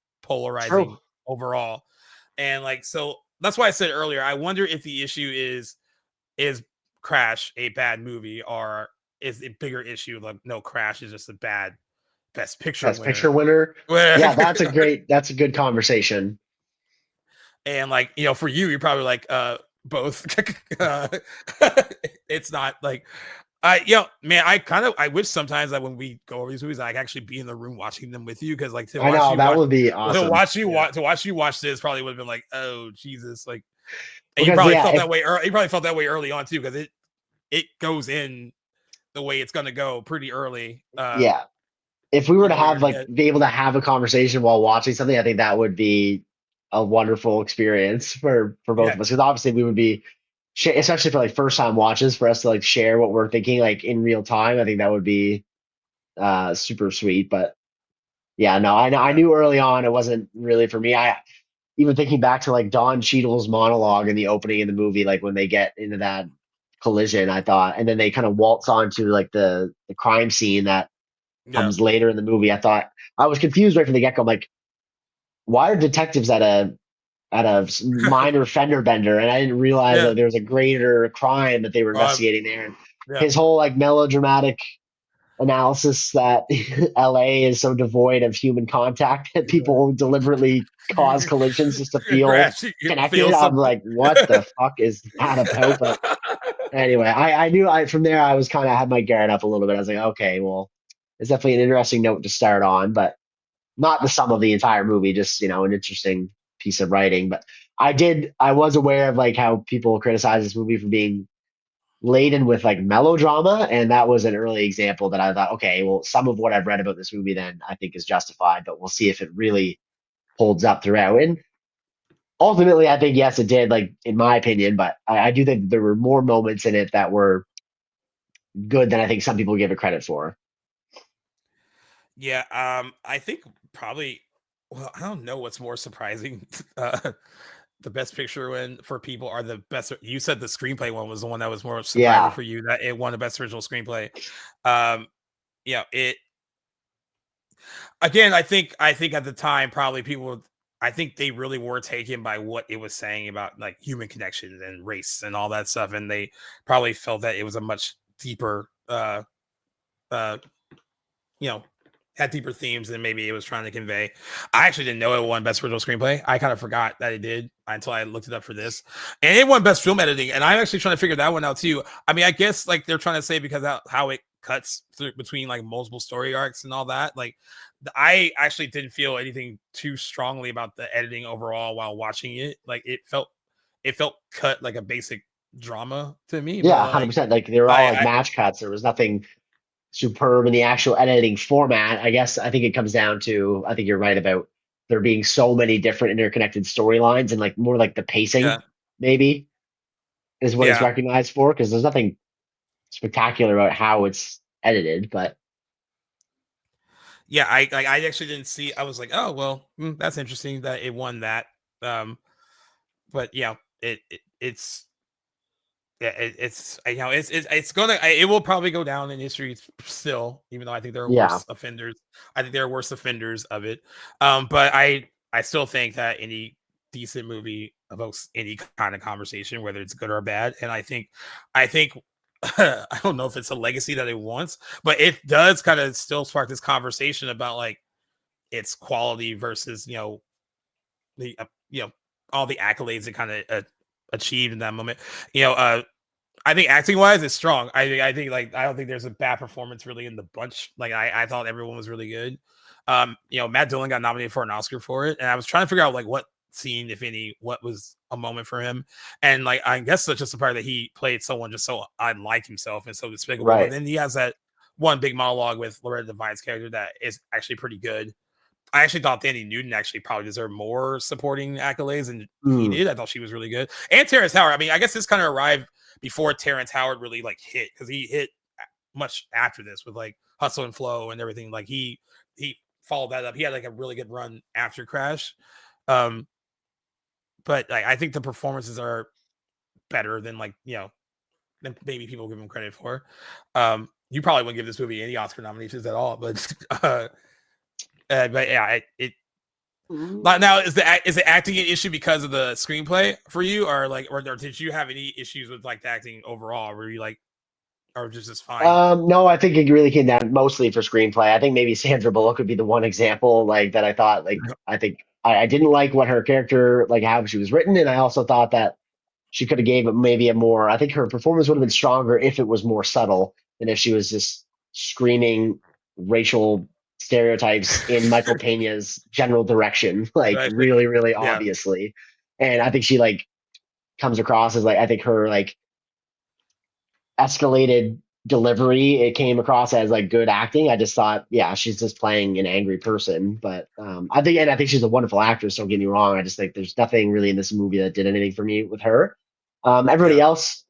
True. polarizing overall. And like, so that's why I said earlier, I wonder if the issue is Crash a bad movie, or is a bigger issue like no, Crash is just a bad Best Picture Best Picture winner? winner. Yeah, that's a good conversation. And like, for you, you're probably like both. uh, it's not like man, I wish sometimes that when we go over these movies, I could actually be in the room watching them with you, because like I know that would be awesome. to watch you watch this probably would have been like, oh Jesus, like, and you Because probably yeah, felt if that way. You probably felt that way early on too, because it goes in the way it's gonna go pretty early. yeah, if we were You to know what you're have gonna like get. be able to have a conversation while watching something, I think that would be a wonderful experience for both Yeah, of us. Because obviously we would be, especially for like first time watches, for us to like share what we're thinking like in real time. I think that would be super sweet. But yeah, no, I yeah, knew early on it wasn't really for me. I even thinking back to like Don Cheadle's monologue in the opening of the movie, like when they get into that collision, I thought, and then they kind of waltz onto like the crime scene that yeah, comes later in the movie. I thought I was confused right from the get go. I'm like, why are detectives at a minor fender bender? And I didn't realize yeah. that there was a greater crime that they were Um, investigating there. And yeah. his whole like melodramatic analysis that LA is so devoid of human contact that people deliberately cause collisions just to feel Crash, you feel connected. I'm something. like, what the fuck is that about? But anyway, I knew from there I was kind of had my guard up a little bit. I was like, okay, well, it's definitely an interesting note to start on, but not the sum of the entire movie, just an interesting piece of writing. But I was aware of like how people criticize this movie for being laden with like melodrama, and that was an early example that I thought, okay, well, some of what I've read about this movie then I think is justified, but we'll see if it really holds up throughout. And ultimately, I think yes, it did, like in my opinion, but I do think there were more moments in it that were good than I think some people give it credit for. Yeah, I think probably. Well, I don't know what's more surprising. The Best Picture win for people are the best. You said the screenplay one was the one that was more surprising Yeah, for you, that it won the Best Original Screenplay. Um, it again. I think at the time probably people. I think they really were taken by what it was saying about like human connections and race and all that stuff, and they probably felt that it was a much deeper uh you know, had deeper themes than maybe it was trying to convey. I actually didn't know it won Best Original Screenplay. I kind of forgot that it did until I looked it up for this. And it won Best Film Editing. And I'm actually trying to figure that one out too. I mean, I guess like they're trying to say because how it cuts through between like multiple story arcs and all that. Like I actually didn't feel anything too strongly about the editing overall while watching it. Like it felt cut like a basic drama to me. yeah, But 100%. Like they were all like I match cuts. There was nothing superb in the actual editing format. I guess I think it comes down to, I think you're right about there being so many different interconnected storylines, and like more like the pacing yeah. maybe is what it's Yeah. recognized for, because there's nothing spectacular about how it's edited. But Yeah, I actually didn't see. I was like, oh well, that's interesting that it won that. Um, but yeah, it's yeah, it's gonna it will probably go down in history still, even though I think there are yeah, worse offenders. I think there are worse offenders of it. But I still think that any decent movie evokes any kind of conversation, whether it's good or bad. And I think I don't know if it's a legacy that it wants, but it does kind of still spark this conversation about like its quality versus the all the accolades it kind of achieved in that moment. You know, I think acting wise, it's strong. I think like I don't think there's a bad performance really in the bunch. Like I thought everyone was really good. You know, Matt Dillon got nominated for an Oscar for it, and I was trying to figure out like what scene, if any, what was a moment for him. And like I guess that's just the part that he played someone just so unlike himself and so despicable. But Right. then he has that one big monologue with Loretta Devine's character that is actually pretty good. I actually thought Danny Newton actually probably deserved more supporting accolades than he did. I thought she was really good. And Terrence Howard. I mean, I guess this kind of arrived before Terrence Howard really like hit, because he hit much after this with like Hustle and Flow and everything. Like he followed that up. He had like a really good run after Crash. But like, I think the performances are better than like, you know, than maybe people give him credit for. You probably wouldn't give this movie any Oscar nominations at all, but but yeah, it now is the acting an issue because of the screenplay for you, or like, or did you have any issues with like the acting overall? Were you like, or just fine? No, I think it really came down mostly for screenplay. I think maybe Sandra Bullock would be the one example, like that I thought, like I think I didn't like what her character, like how she was written, and I also thought that she could have gave it maybe a more. I think her performance would have been stronger if it was more subtle than if she was just screaming racial stereotypes in Michael Pena's general direction, like really, really obviously. And I think she like comes across as like, I think her like escalated delivery, it came across as like good acting. I just thought, yeah, she's just playing an angry person. But I think she's a wonderful actress. Don't get me wrong. I just think there's nothing really in this movie that did anything for me with her. Everybody else,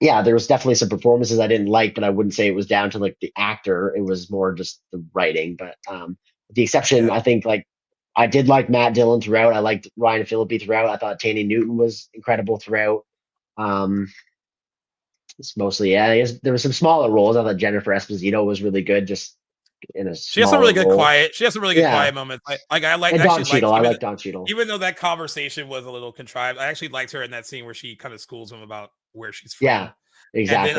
yeah, there was definitely some performances I didn't like, but I wouldn't say it was down to like the actor. It was more just the writing. But with the exception, I think like I did like Matt Dillon throughout. I liked Ryan Phillippe throughout. I thought Tandy Newton was incredible throughout. It's mostly, yeah. I guess there were some smaller roles. I thought Jennifer Esposito was really good, just in a. She has some really good quiet. She has some really good quiet moments. Like I like Don Cheadle. I like Don Cheadle. Even though that conversation was a little contrived, I actually liked her in that scene where she kind of schools him about where she's from. Yeah, exactly.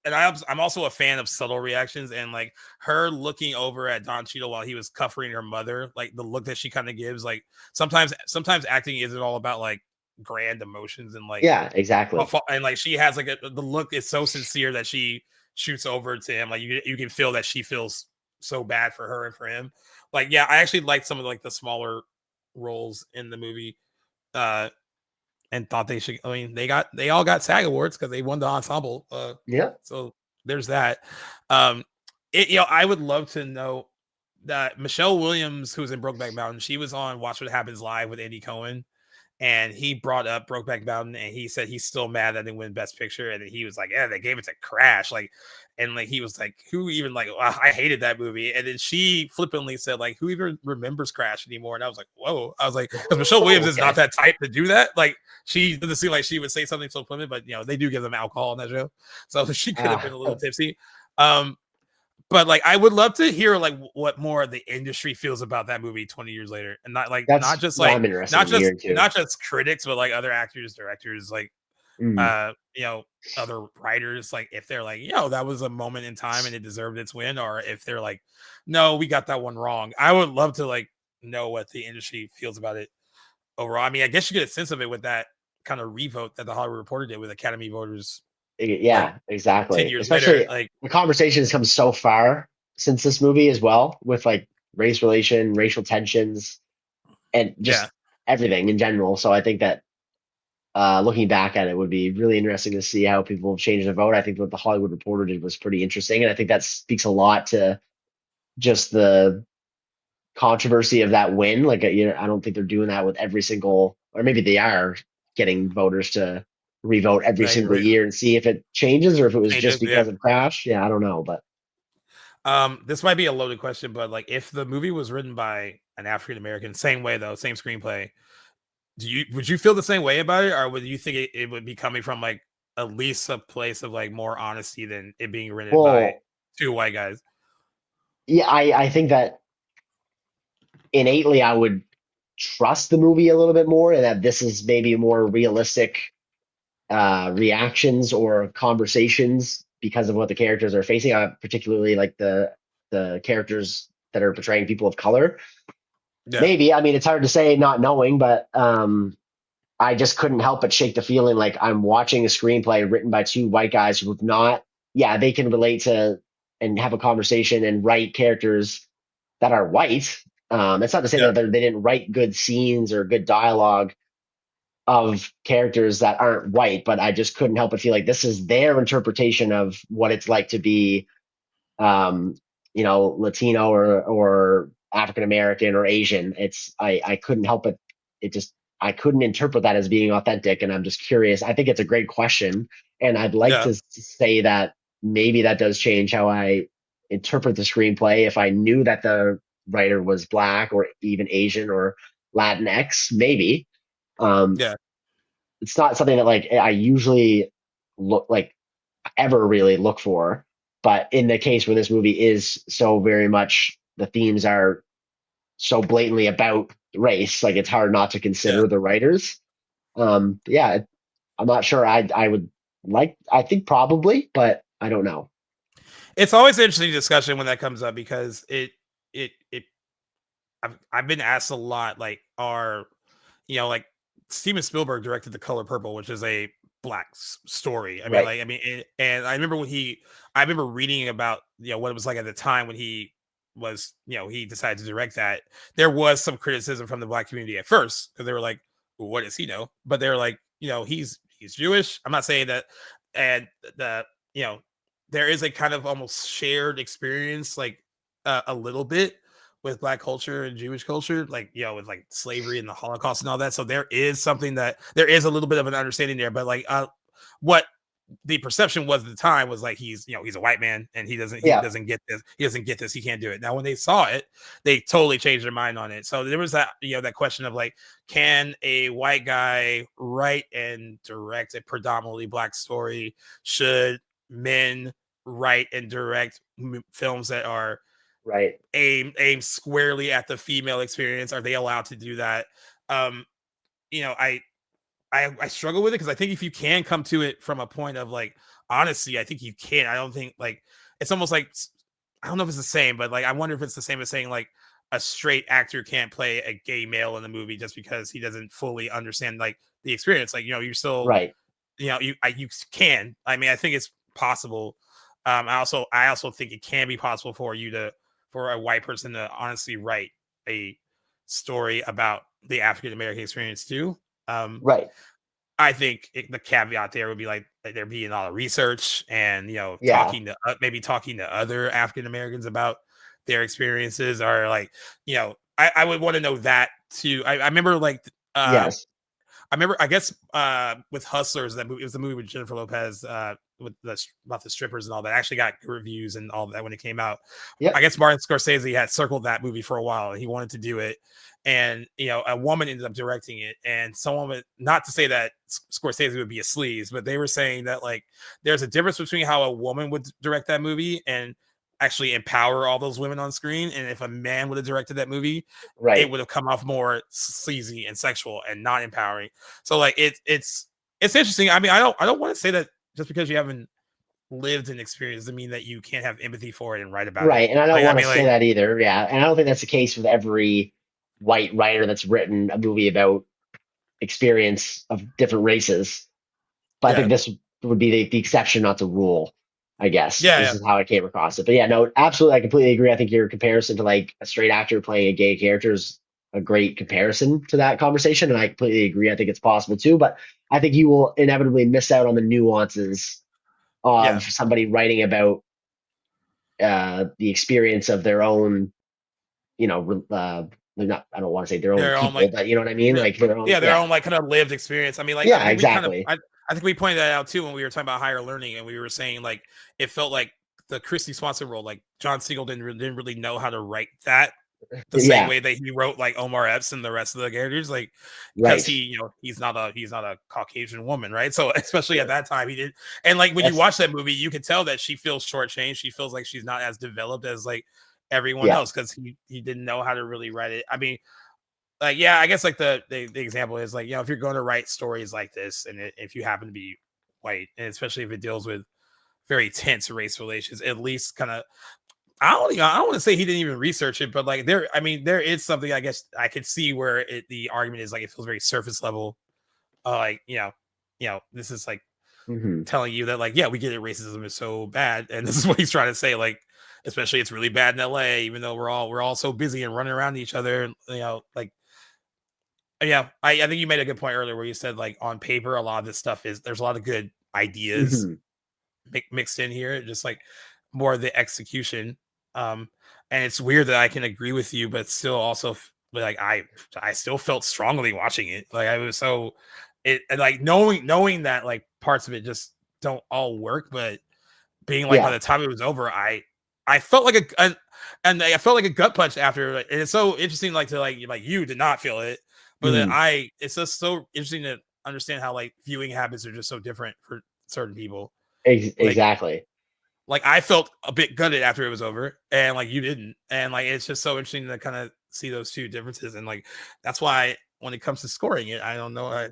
And then I'm also a fan of subtle reactions, and like her looking over at Don Cheadle while he was cuffing her mother, like the look that she kind of gives. Like sometimes acting isn't all about like grand emotions and like, yeah, exactly. And like she has like the look is so sincere that she shoots over to him. Like you can feel that she feels so bad for her and for him. Like, yeah, I actually liked some of like the smaller roles in the movie, and thought they should. I mean, they all got SAG awards because they won the ensemble. So there's that. I would love to know that Michelle Williams, who's in Brokeback Mountain, she was on Watch What Happens Live with Andy Cohen. And he brought up Brokeback Mountain, and he said he's still mad that they win Best Picture. And then he was like, "Yeah, they gave it to Crash." Like, and like he was like, "Who even like? I hated that movie." And then she flippantly said, "Like, who even remembers Crash anymore?" And I was like, "Whoa!" I was like, "Because Michelle Williams is not that type to do that. Like, she doesn't seem like she would say something so flippant, but you know, they do give them alcohol in that show, so she could have been a little tipsy." But like, I would love to hear like what more of the industry feels about that movie 20 years later, and not just critics, but like other actors, directors, like other writers. Like if they're like, that was a moment in time and it deserved its win, or if they're like, no, we got that one wrong. I would love to like know what the industry feels about it overall. I mean, I guess you get a sense of it with that kind of revote that the Hollywood Reporter did with Academy voters. Yeah, exactly. 10 years Especially later, like the conversation has come so far since this movie as well, with like racial tensions, and just everything in general. So I think that looking back at it would be really interesting to see how people have changed their vote. I think what the Hollywood Reporter did was pretty interesting, and I think that speaks a lot to just the controversy of that win. Like, I don't think they're doing that with every single, or maybe they are getting voters to revote every single year and see if it changes, or if it was just because of Crash. Yeah, I don't know, but this might be a loaded question, but like if the movie was written by an African American, same way though, same screenplay, would you feel the same way about it, or would you think it would be coming from like at least a place of like more honesty than it being written by two white guys? Yeah, I think that innately I would trust the movie a little bit more, and that this is maybe more realistic reactions or conversations because of what the characters are facing. Particularly like the characters that are portraying people of color. Maybe, I mean, it's hard to say not knowing, but I just couldn't help but shake the feeling like I'm watching a screenplay written by two white guys who have not, yeah, they can relate to and have a conversation and write characters that are white. It's not to say Yeah, that they didn't write good scenes or good dialogue of characters that aren't white, but I just couldn't help but feel like this is their interpretation of what it's like to be, um, Latino or African American or Asian. I couldn't help it. It just I couldn't interpret that as being authentic, and I'm just curious. I think it's a great question, and I'd like yeah, to say that maybe that does change how I interpret the screenplay if I knew that the writer was black or even Asian or Latinx. Maybe um, yeah. it's not something that like I usually look like ever really look for. But in the case where this movie is so very much the themes are so blatantly about race, like it's hard not to Yeah. consider the writers. Yeah, I'm not sure. I would like. I think probably, but I don't know. It's always an interesting discussion when that comes up because it I've been asked a lot, like, like Steven Spielberg directed The Color Purple, which is a black story. Right. And I remember I remember reading about, what it was like at the time when he decided to direct that. There was some criticism from the black community at first because they were like, well, what does he know? But they're like, he's Jewish. I'm not saying that. And you know, there is a kind of almost shared experience, like a little bit with black culture and Jewish culture, like, with like slavery and the Holocaust and all that. So there is there is a little bit of an understanding there, but like, what the perception was at the time was like, he's a white man and he Yeah. doesn't get this. He doesn't get this. He can't do it. Now, when they saw it, they totally changed their mind on it. So there was that question of like, can a white guy write and direct a predominantly black story? Should men write and direct films that are Right. aim squarely at the female experience? Are they allowed to do that? Um, I struggle with it because I think if you can come to it from a point of like honesty, I think you can. I don't think like it's almost like, I don't know if it's the same, but like I wonder if it's the same as saying like a straight actor can't play a gay male in the movie just because he doesn't fully understand like the experience. Like, you're still, Right. you can. I mean, I think it's possible. I also think it can be possible for a white person to honestly write a story about the African American experience too. Right. I think the caveat there would be like there being a lot of research and, Yeah. maybe talking to other African Americans about their experiences, or like, I would want to know that too. I remember like Yes. I remember, I guess, with Hustlers, that movie, it was the movie with Jennifer Lopez, about the strippers and all that. Actually got good reviews and all that when it came out. I Yep. guess Martin Scorsese had circled that movie for a while, and he wanted to do it. And a woman ended up directing it, and not to say that Scorsese would be a sleaze, but they were saying that like there's a difference between how a woman would direct that movie and actually empower all those women on screen, and if a man would have directed that movie, it Right. would have come off more sleazy and sexual and not empowering. So like it's interesting. I mean, I don't want to say that just because you haven't lived an experience doesn't mean that you can't have empathy for it and write about it. Right. And I don't Like, I want to mean, say like, that either. Yeah. And I don't think that's the case with every white writer that's written a movie about experience of different races. But I yeah, think this would be the exception, not the rule, I guess. yeah, This yeah, is how I came across it. But yeah, no, absolutely. I completely agree. I think your comparison to like a straight actor playing a gay character is a great comparison to that conversation. And I completely agree. I think it's possible too. But I think you will inevitably miss out on the nuances of yeah. somebody writing about the experience of their own, they're not, I don't want to say their own Their own people, like, but you know what I mean? yeah, Like their own, yeah, their yeah. own like kind of lived experience. I mean, like, Yeah, exactly. I think we pointed that out too when we were talking about higher learning, and we were saying like it felt like the Christy Swanson role, like John Siegel didn't really know how to write that the same Yeah, way that he wrote like Omar Epps and the rest of the characters, like because right. he's not a Caucasian woman, right? So especially at Sure. that time, he did. And like when you That's, watch that movie, you can tell that she feels shortchanged. She feels like she's not as developed as like everyone yeah, else because he didn't know how to really write it. I mean, like, yeah, I guess like the example is like, if you're going to write stories like this, and if you happen to be white, and especially if it deals with very tense race relations, at least kind of, I don't want to say he didn't even research it, but like there is something I guess I could see where the argument is like it feels very surface level like this is like Hmm. telling you that like, yeah, we get it, racism is so bad, and this is what he's trying to say, like, especially it's really bad in LA, even though we're all so busy and running around each other, like, yeah, I think you made a good point earlier where you said like on paper a lot of this stuff is there's a lot of good ideas Hmm. mixed in here, just like more of the execution. And it's weird that I can agree with you, but still also like I still felt strongly watching it. Like I was so it and, like knowing that like parts of it just don't all work, but being like by Yeah. the time it was over, I felt like and I felt like a gut punch after. And it's so interesting, like to like you did not feel it, but then Hmm. it's just so interesting to understand how like viewing habits are just so different for certain people. Like Exactly. I felt a bit gutted after it was over, and like you didn't, and like it's just so interesting to kind of see those two differences, and like that's why when it comes to scoring it, I don't know,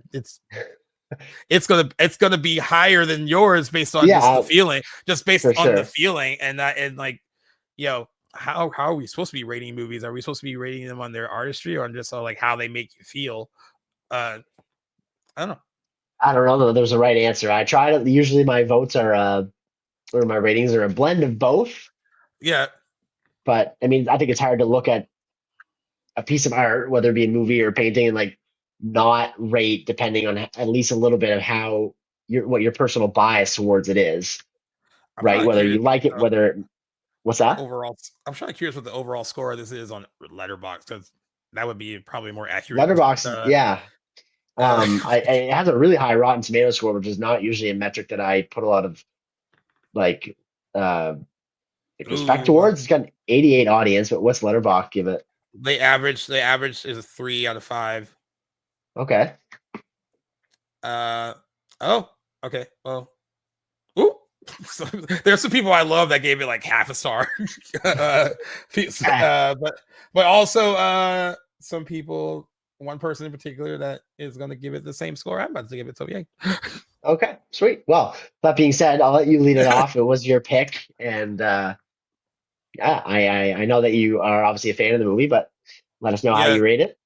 it's gonna be higher than yours based on Yeah, just the feeling, just based for on the sure. feeling, and that and like how are we supposed to be rating movies? Are we supposed to be rating them on their artistry or on just like how they make you feel? Uh, I don't know. I don't know that there's a right answer. I try to usually my votes are or my ratings are a blend of both. Yeah, But I mean, I think it's hard to look at a piece of art, whether it be a movie or a painting, and like not rate depending on at least a little bit of how what your personal bias towards it is, I'm right? kind of Whether curious. you like it, what's that? Overall, I'm trying to curious what the overall score of this is on Letterbox because that would be probably more accurate. Letterbox, yeah. Uh, It has a really high Rotten Tomato score, which is not usually a metric that I put a lot of like uh respect ooh, towards. It's got an 88 audience, but what's Letterbox give it? they average is a 3 out of 5. Okay. Oh, okay. Well, ooh. So, there's some people I love that gave it like half a star. uh, but also some people, one person in particular that is going to give it the same score I'm about to give it. So yay. Okay, sweet. Well, that being said, I'll let you lead it off. It was your pick, and yeah, I know that you are obviously a fan of the movie, but let us know how Yeah. you rate it.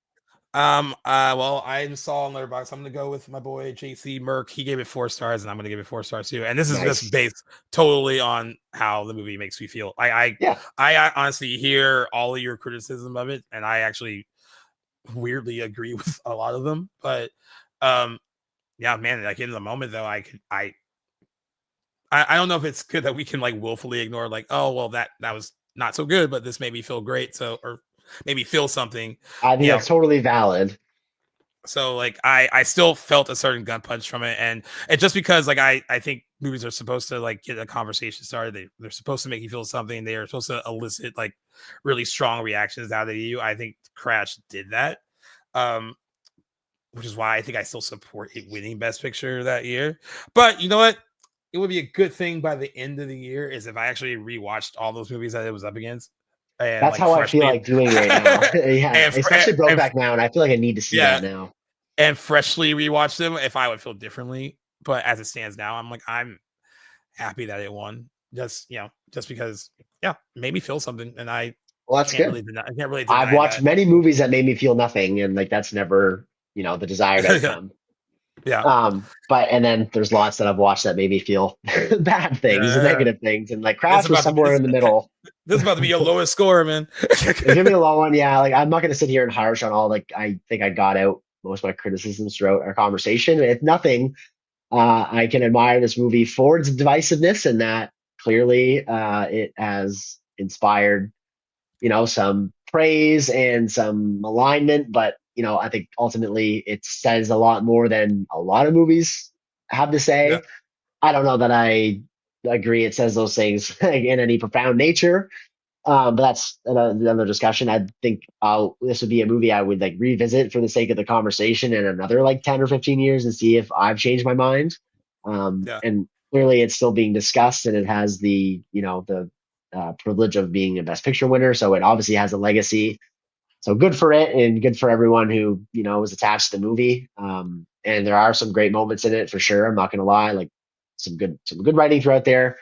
Well, I saw on Letterboxd. I'm gonna go with my boy JC Merck. He gave it 4 stars, and I'm gonna give it 4 stars too. And this is just Nice. based totally on how the movie makes me feel. Yeah. I honestly hear all of your criticism of it, and I actually weirdly agree with a lot of them. But um, yeah, man, like in the moment though, I don't know if it's good that we can like willfully ignore like, oh well, that was not so good, but this made me feel great. So or maybe feel something, I think you know. that's totally valid. So like I still felt a certain gut punch from it, and just because like I think movies are supposed to like get a conversation started, they're supposed to make you feel something, they are supposed to elicit like really strong reactions out of you. I think Crash did that, um, which is why I think I still support it winning Best Picture that year. But you know what? It would be a good thing by the end of the year is if I actually rewatched all those movies that it was up against and That's like how I feel freshly like doing right now. Yeah, especially and Brokeback Mountain. I feel like I need to see yeah, that now. and freshly rewatch them if I would feel differently. But as it stands now, I'm happy that it won. Just just because made me feel something, and Well, that's good. I can't really I've deny watched that. many movies that made me feel nothing, and like that's never, the desired outcome. Yeah, But and then there's lots that I've watched that made me feel bad things and yeah. negative things, and like This is Crash was about to be somewhere in the middle. this is about to be your lowest score, man. It's gonna be a long one, yeah. Like I'm not gonna sit here and harsh on all like I think I got out most of my criticisms throughout our conversation. If nothing, I can admire this movie for its divisiveness and that clearly it has inspired, some praise and some alignment, but I think ultimately it says a lot more than a lot of movies have to Yeah, say. I don't know that I agree it says those things in any profound nature. But that's another discussion. I think this would be a movie I would like revisit for the sake of the conversation in another like 10 or 15 years and see if I've changed my mind. yeah. And clearly it's still being discussed and it has the privilege of being a best picture winner. So it obviously has a legacy. So good for it and good for everyone who, was attached to the movie. And there are some great moments in it for sure. I'm not going to lie, like some good writing throughout there.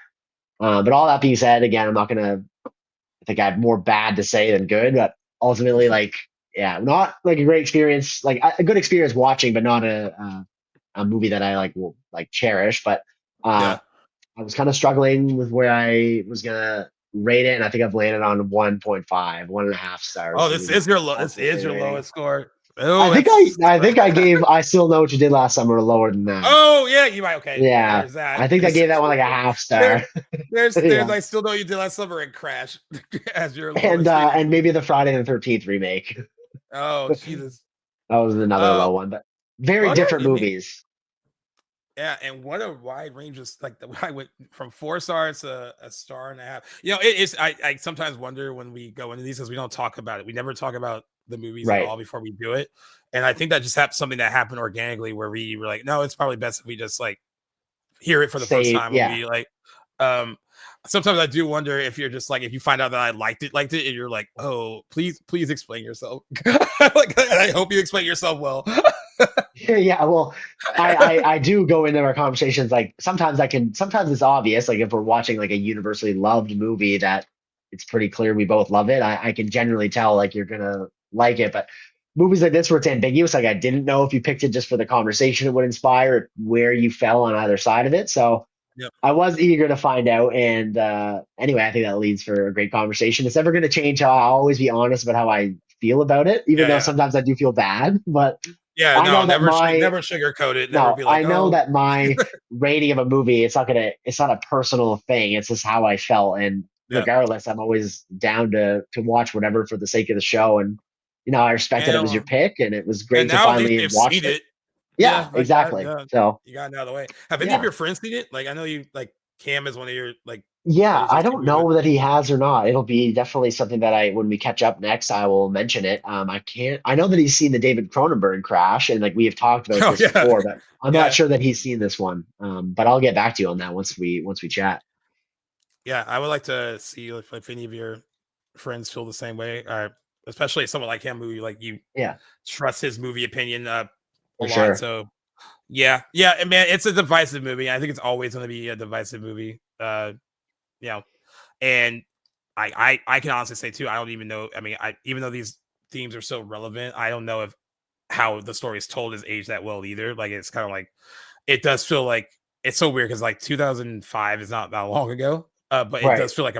But all that being said, again, I'm not going to I think I have more bad to say than good, but ultimately, like, yeah, not like a great experience, like a good experience watching, but not a movie that I will cherish, but Yeah. I was kind of struggling with where I was gonna rate it, and I think I've landed on 1.5, 1.5 stars. Oh, So this maybe is your this is ultimately your rating. lowest score. Oh, that's I think I gave I Still Know What You Did Last Summer lower than that. oh yeah, you might okay. Yeah, There's that. I think I gave that one like a half there, star. there's Yeah, I still know you did last summer and Crash as your lowest rated and maybe movie. the Friday the 13th remake. Oh Jesus. That was another Uh low one, but very oh different yeah, I mean movies. yeah, and what a wide range of like the I went from 4 stars to a star and a half. You know, it is I sometimes wonder when we go into these because we don't talk about it. We never talk about the movies at Right. all before we do it. And I think that just happened something that happened organically where we were like, no, it's probably best if we just like hear it for the first Say, time when yeah. we like sometimes I do wonder if you're just like if you find out that I liked it and you're like, oh, please explain yourself. Like I hope you explain yourself well. Yeah, well, I do go into our conversations like sometimes it's obvious, like if we're watching like a universally loved movie that it's pretty clear we both love it. I can generally tell like you're gonna like it, but movies like this where it's ambiguous, like I didn't know if you picked it just for the conversation it would inspire, where you fell on either side of it. So Yep. I was eager to find out, and anyway, I think that leads for a great conversation. It's never going to change how I'll always be honest about how I feel about it, even Yeah, though yeah. sometimes I do feel bad, but Yeah, I no, know that my never sugarcoat it. Never no, be I like, know oh, that my rating of a movie, it's not a personal thing. It's just how I felt. And yeah. regardless, I'm always down to watch whatever for the sake of the show. And, I respect that it And was your pick and it was and great to now at least finally they've watch seen it. it. Yeah, Yeah, like that. exactly. Yeah, So, you got it out of the way. Have any of yeah. your friends seen it? Like I know you like Cam is one of your like Yeah, buddies I you've seen don't movies with. know that he has or not. It'll be definitely something that when we catch up next, I will mention it. I know that he's seen the David Cronenberg Crash, and like we have talked about Oh this yeah, before, but I'm not yeah, sure that he's seen this one. But I'll get back to you on that once we chat. yeah. I would like to see if any of your friends feel the same way, especially someone like him who like you Yeah, trust his movie opinion a for lot. sure. So yeah, yeah, and man, it's a divisive movie. I think it's always going to be a divisive movie. You know, and I can honestly say too, I don't even know. I mean, I even though these themes are so relevant, I don't know if how the story is told is aged that well either. Like it's kind of like it does feel like it's so weird because like 2005 is not that long ago. But Right. it does feel like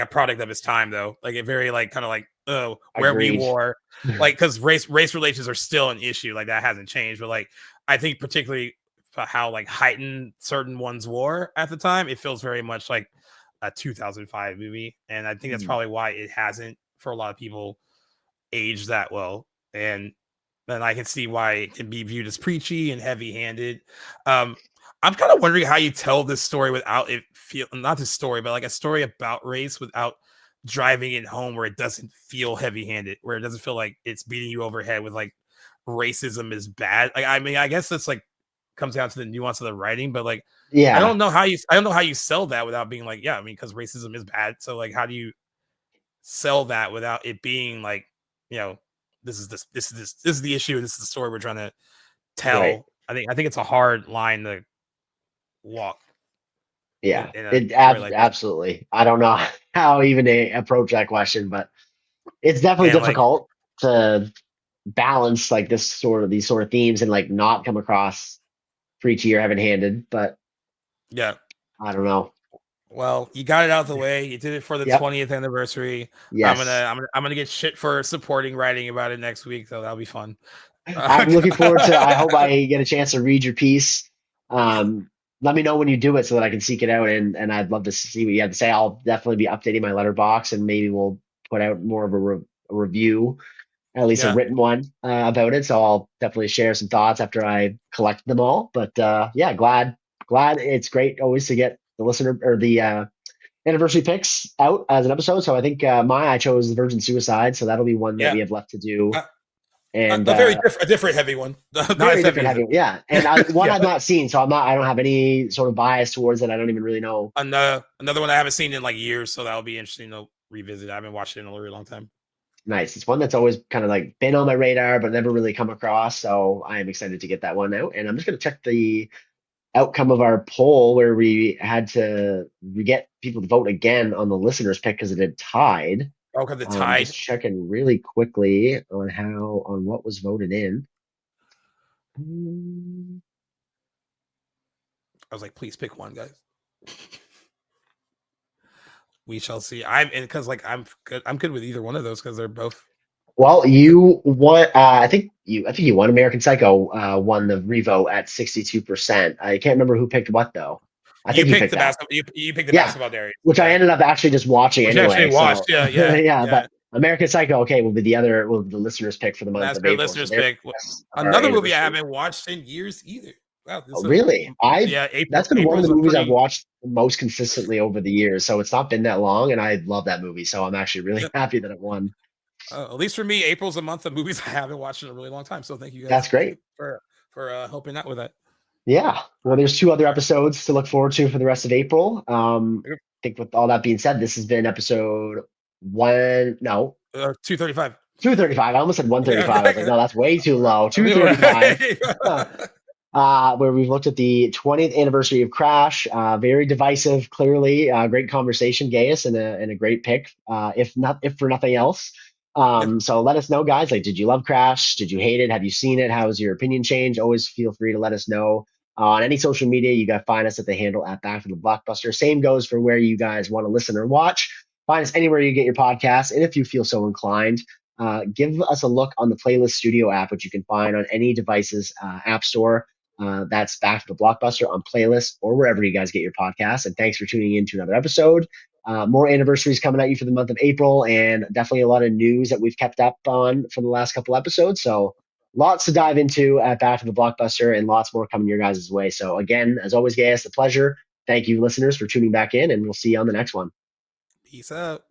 a product of its time though. Like it very like kind of like oh where we Agreed. were like because race relations are still an issue like that hasn't changed. But like I think particularly for how like heightened certain ones were at the time, it feels very much like a 2005 movie, and I think that's Mm, probably why it hasn't for a lot of people aged that well. And then I can see why it can be viewed as preachy and heavy-handed. Um, I'm kind of wondering how you tell this story without it feel not this story, but like a story about race without driving it home where it doesn't feel heavy-handed, where it doesn't feel like it's beating you overhead with like racism is bad. Like I mean, I guess that's like comes down to the nuance of the writing, but like yeah. I don't know how you sell that without being like, yeah, I mean, because racism is bad. So like how do you sell that without it being like, you know, this is the issue, this is the story we're trying to Right. tell. I think it's a hard line to walk Yeah. in a story like that. Absolutely. I don't know how even to approach that question, but it's definitely And like, difficult to balance like these sort of themes and like not come across preachy or heaven-handed. But yeah. I don't know. Well, you got it out of the way. You did it for the Yep. 20th anniversary. Yes. I'm gonna get shit for supporting writing about it next week, so that'll be fun. I'm looking forward to. I hope I get a chance to read your piece. Let me know when you do it so that I can seek it out, and I'd love to see what you have to say. I'll definitely be updating my letterbox, and maybe we'll put out more of a review, at least a Yeah. written one about it. So I'll definitely share some thoughts after I collect them all. But yeah, glad it's great always to get the listener or the anniversary picks out as an episode. So I think I chose the Virgin Suicide, so that'll be one that Yeah. we have left to do. A, And a different heavy one. Not as very heavy different as it. heavy. Yeah, and one Yeah. I've not seen, so I don't have any sort of bias towards it. I don't even really know. Another one I haven't seen in like years, so that'll be interesting to revisit. I haven't watched it in a really long time. Nice. It's one that's always kind of like been on my radar, but never really come across. So I am excited to get that one out. And I'm just going to check the outcome of our poll where we had to get people to vote again on the listeners pick because it had tied. Oh, because it Just tied. checking really quickly on what was voted in. was like, please pick one, guys. We shall see. I'm good with either one of those because they're both. Well, you won. I think you won. American Psycho won the revote at 62%. I can't remember who picked what though. I think you picked the that. basketball. You picked the basketball diary, which I ended up actually just watching anyway. Actually watched, so, yeah. But American Psycho, okay, will be the listeners' pick for the month That's of April. Listeners' pick. Another movie I haven't watched in years either. Wow, really? That's been one of the movies I've watched most consistently over the years. So it's not been that long, and I love that movie. So I'm actually really happy that it won. At least for me, April's a month of movies I haven't watched in a really long time. So thank you guys. That's great for helping out with that. Yeah. Well, there's 2 other episodes to look forward to for the rest of April. I think with all that being said, this has been episode 235. 235. I almost said 135. I was like, no, that's way too low. 235. Where we've looked at the 20th anniversary of Crash. Very divisive, clearly. Great conversation, Gaius, and a great pick, if for nothing else. So let us know, guys. Like, did you love Crash? Did you hate it? Have you seen it? How has your opinion changed? Always feel free to let us know. On any social media, you got to find us at the handle at Back to the Blockbuster. Same goes for where you guys want to listen or watch. Find us anywhere you get your podcasts. And if you feel so inclined, give us a look on the Playlist Studio app, which you can find on any device's app store. That's Back to the Blockbuster on Playlist or wherever you guys get your podcasts. And thanks for tuning in to another episode. More anniversaries coming at you for the month of April, and definitely a lot of news that we've kept up on for the last couple episodes. So lots to dive into at Back to the Blockbuster, and lots more coming your guys' way. So again, as always, Gaius, a pleasure. Thank you, listeners, for tuning back in, and we'll see you on the next one. Peace out.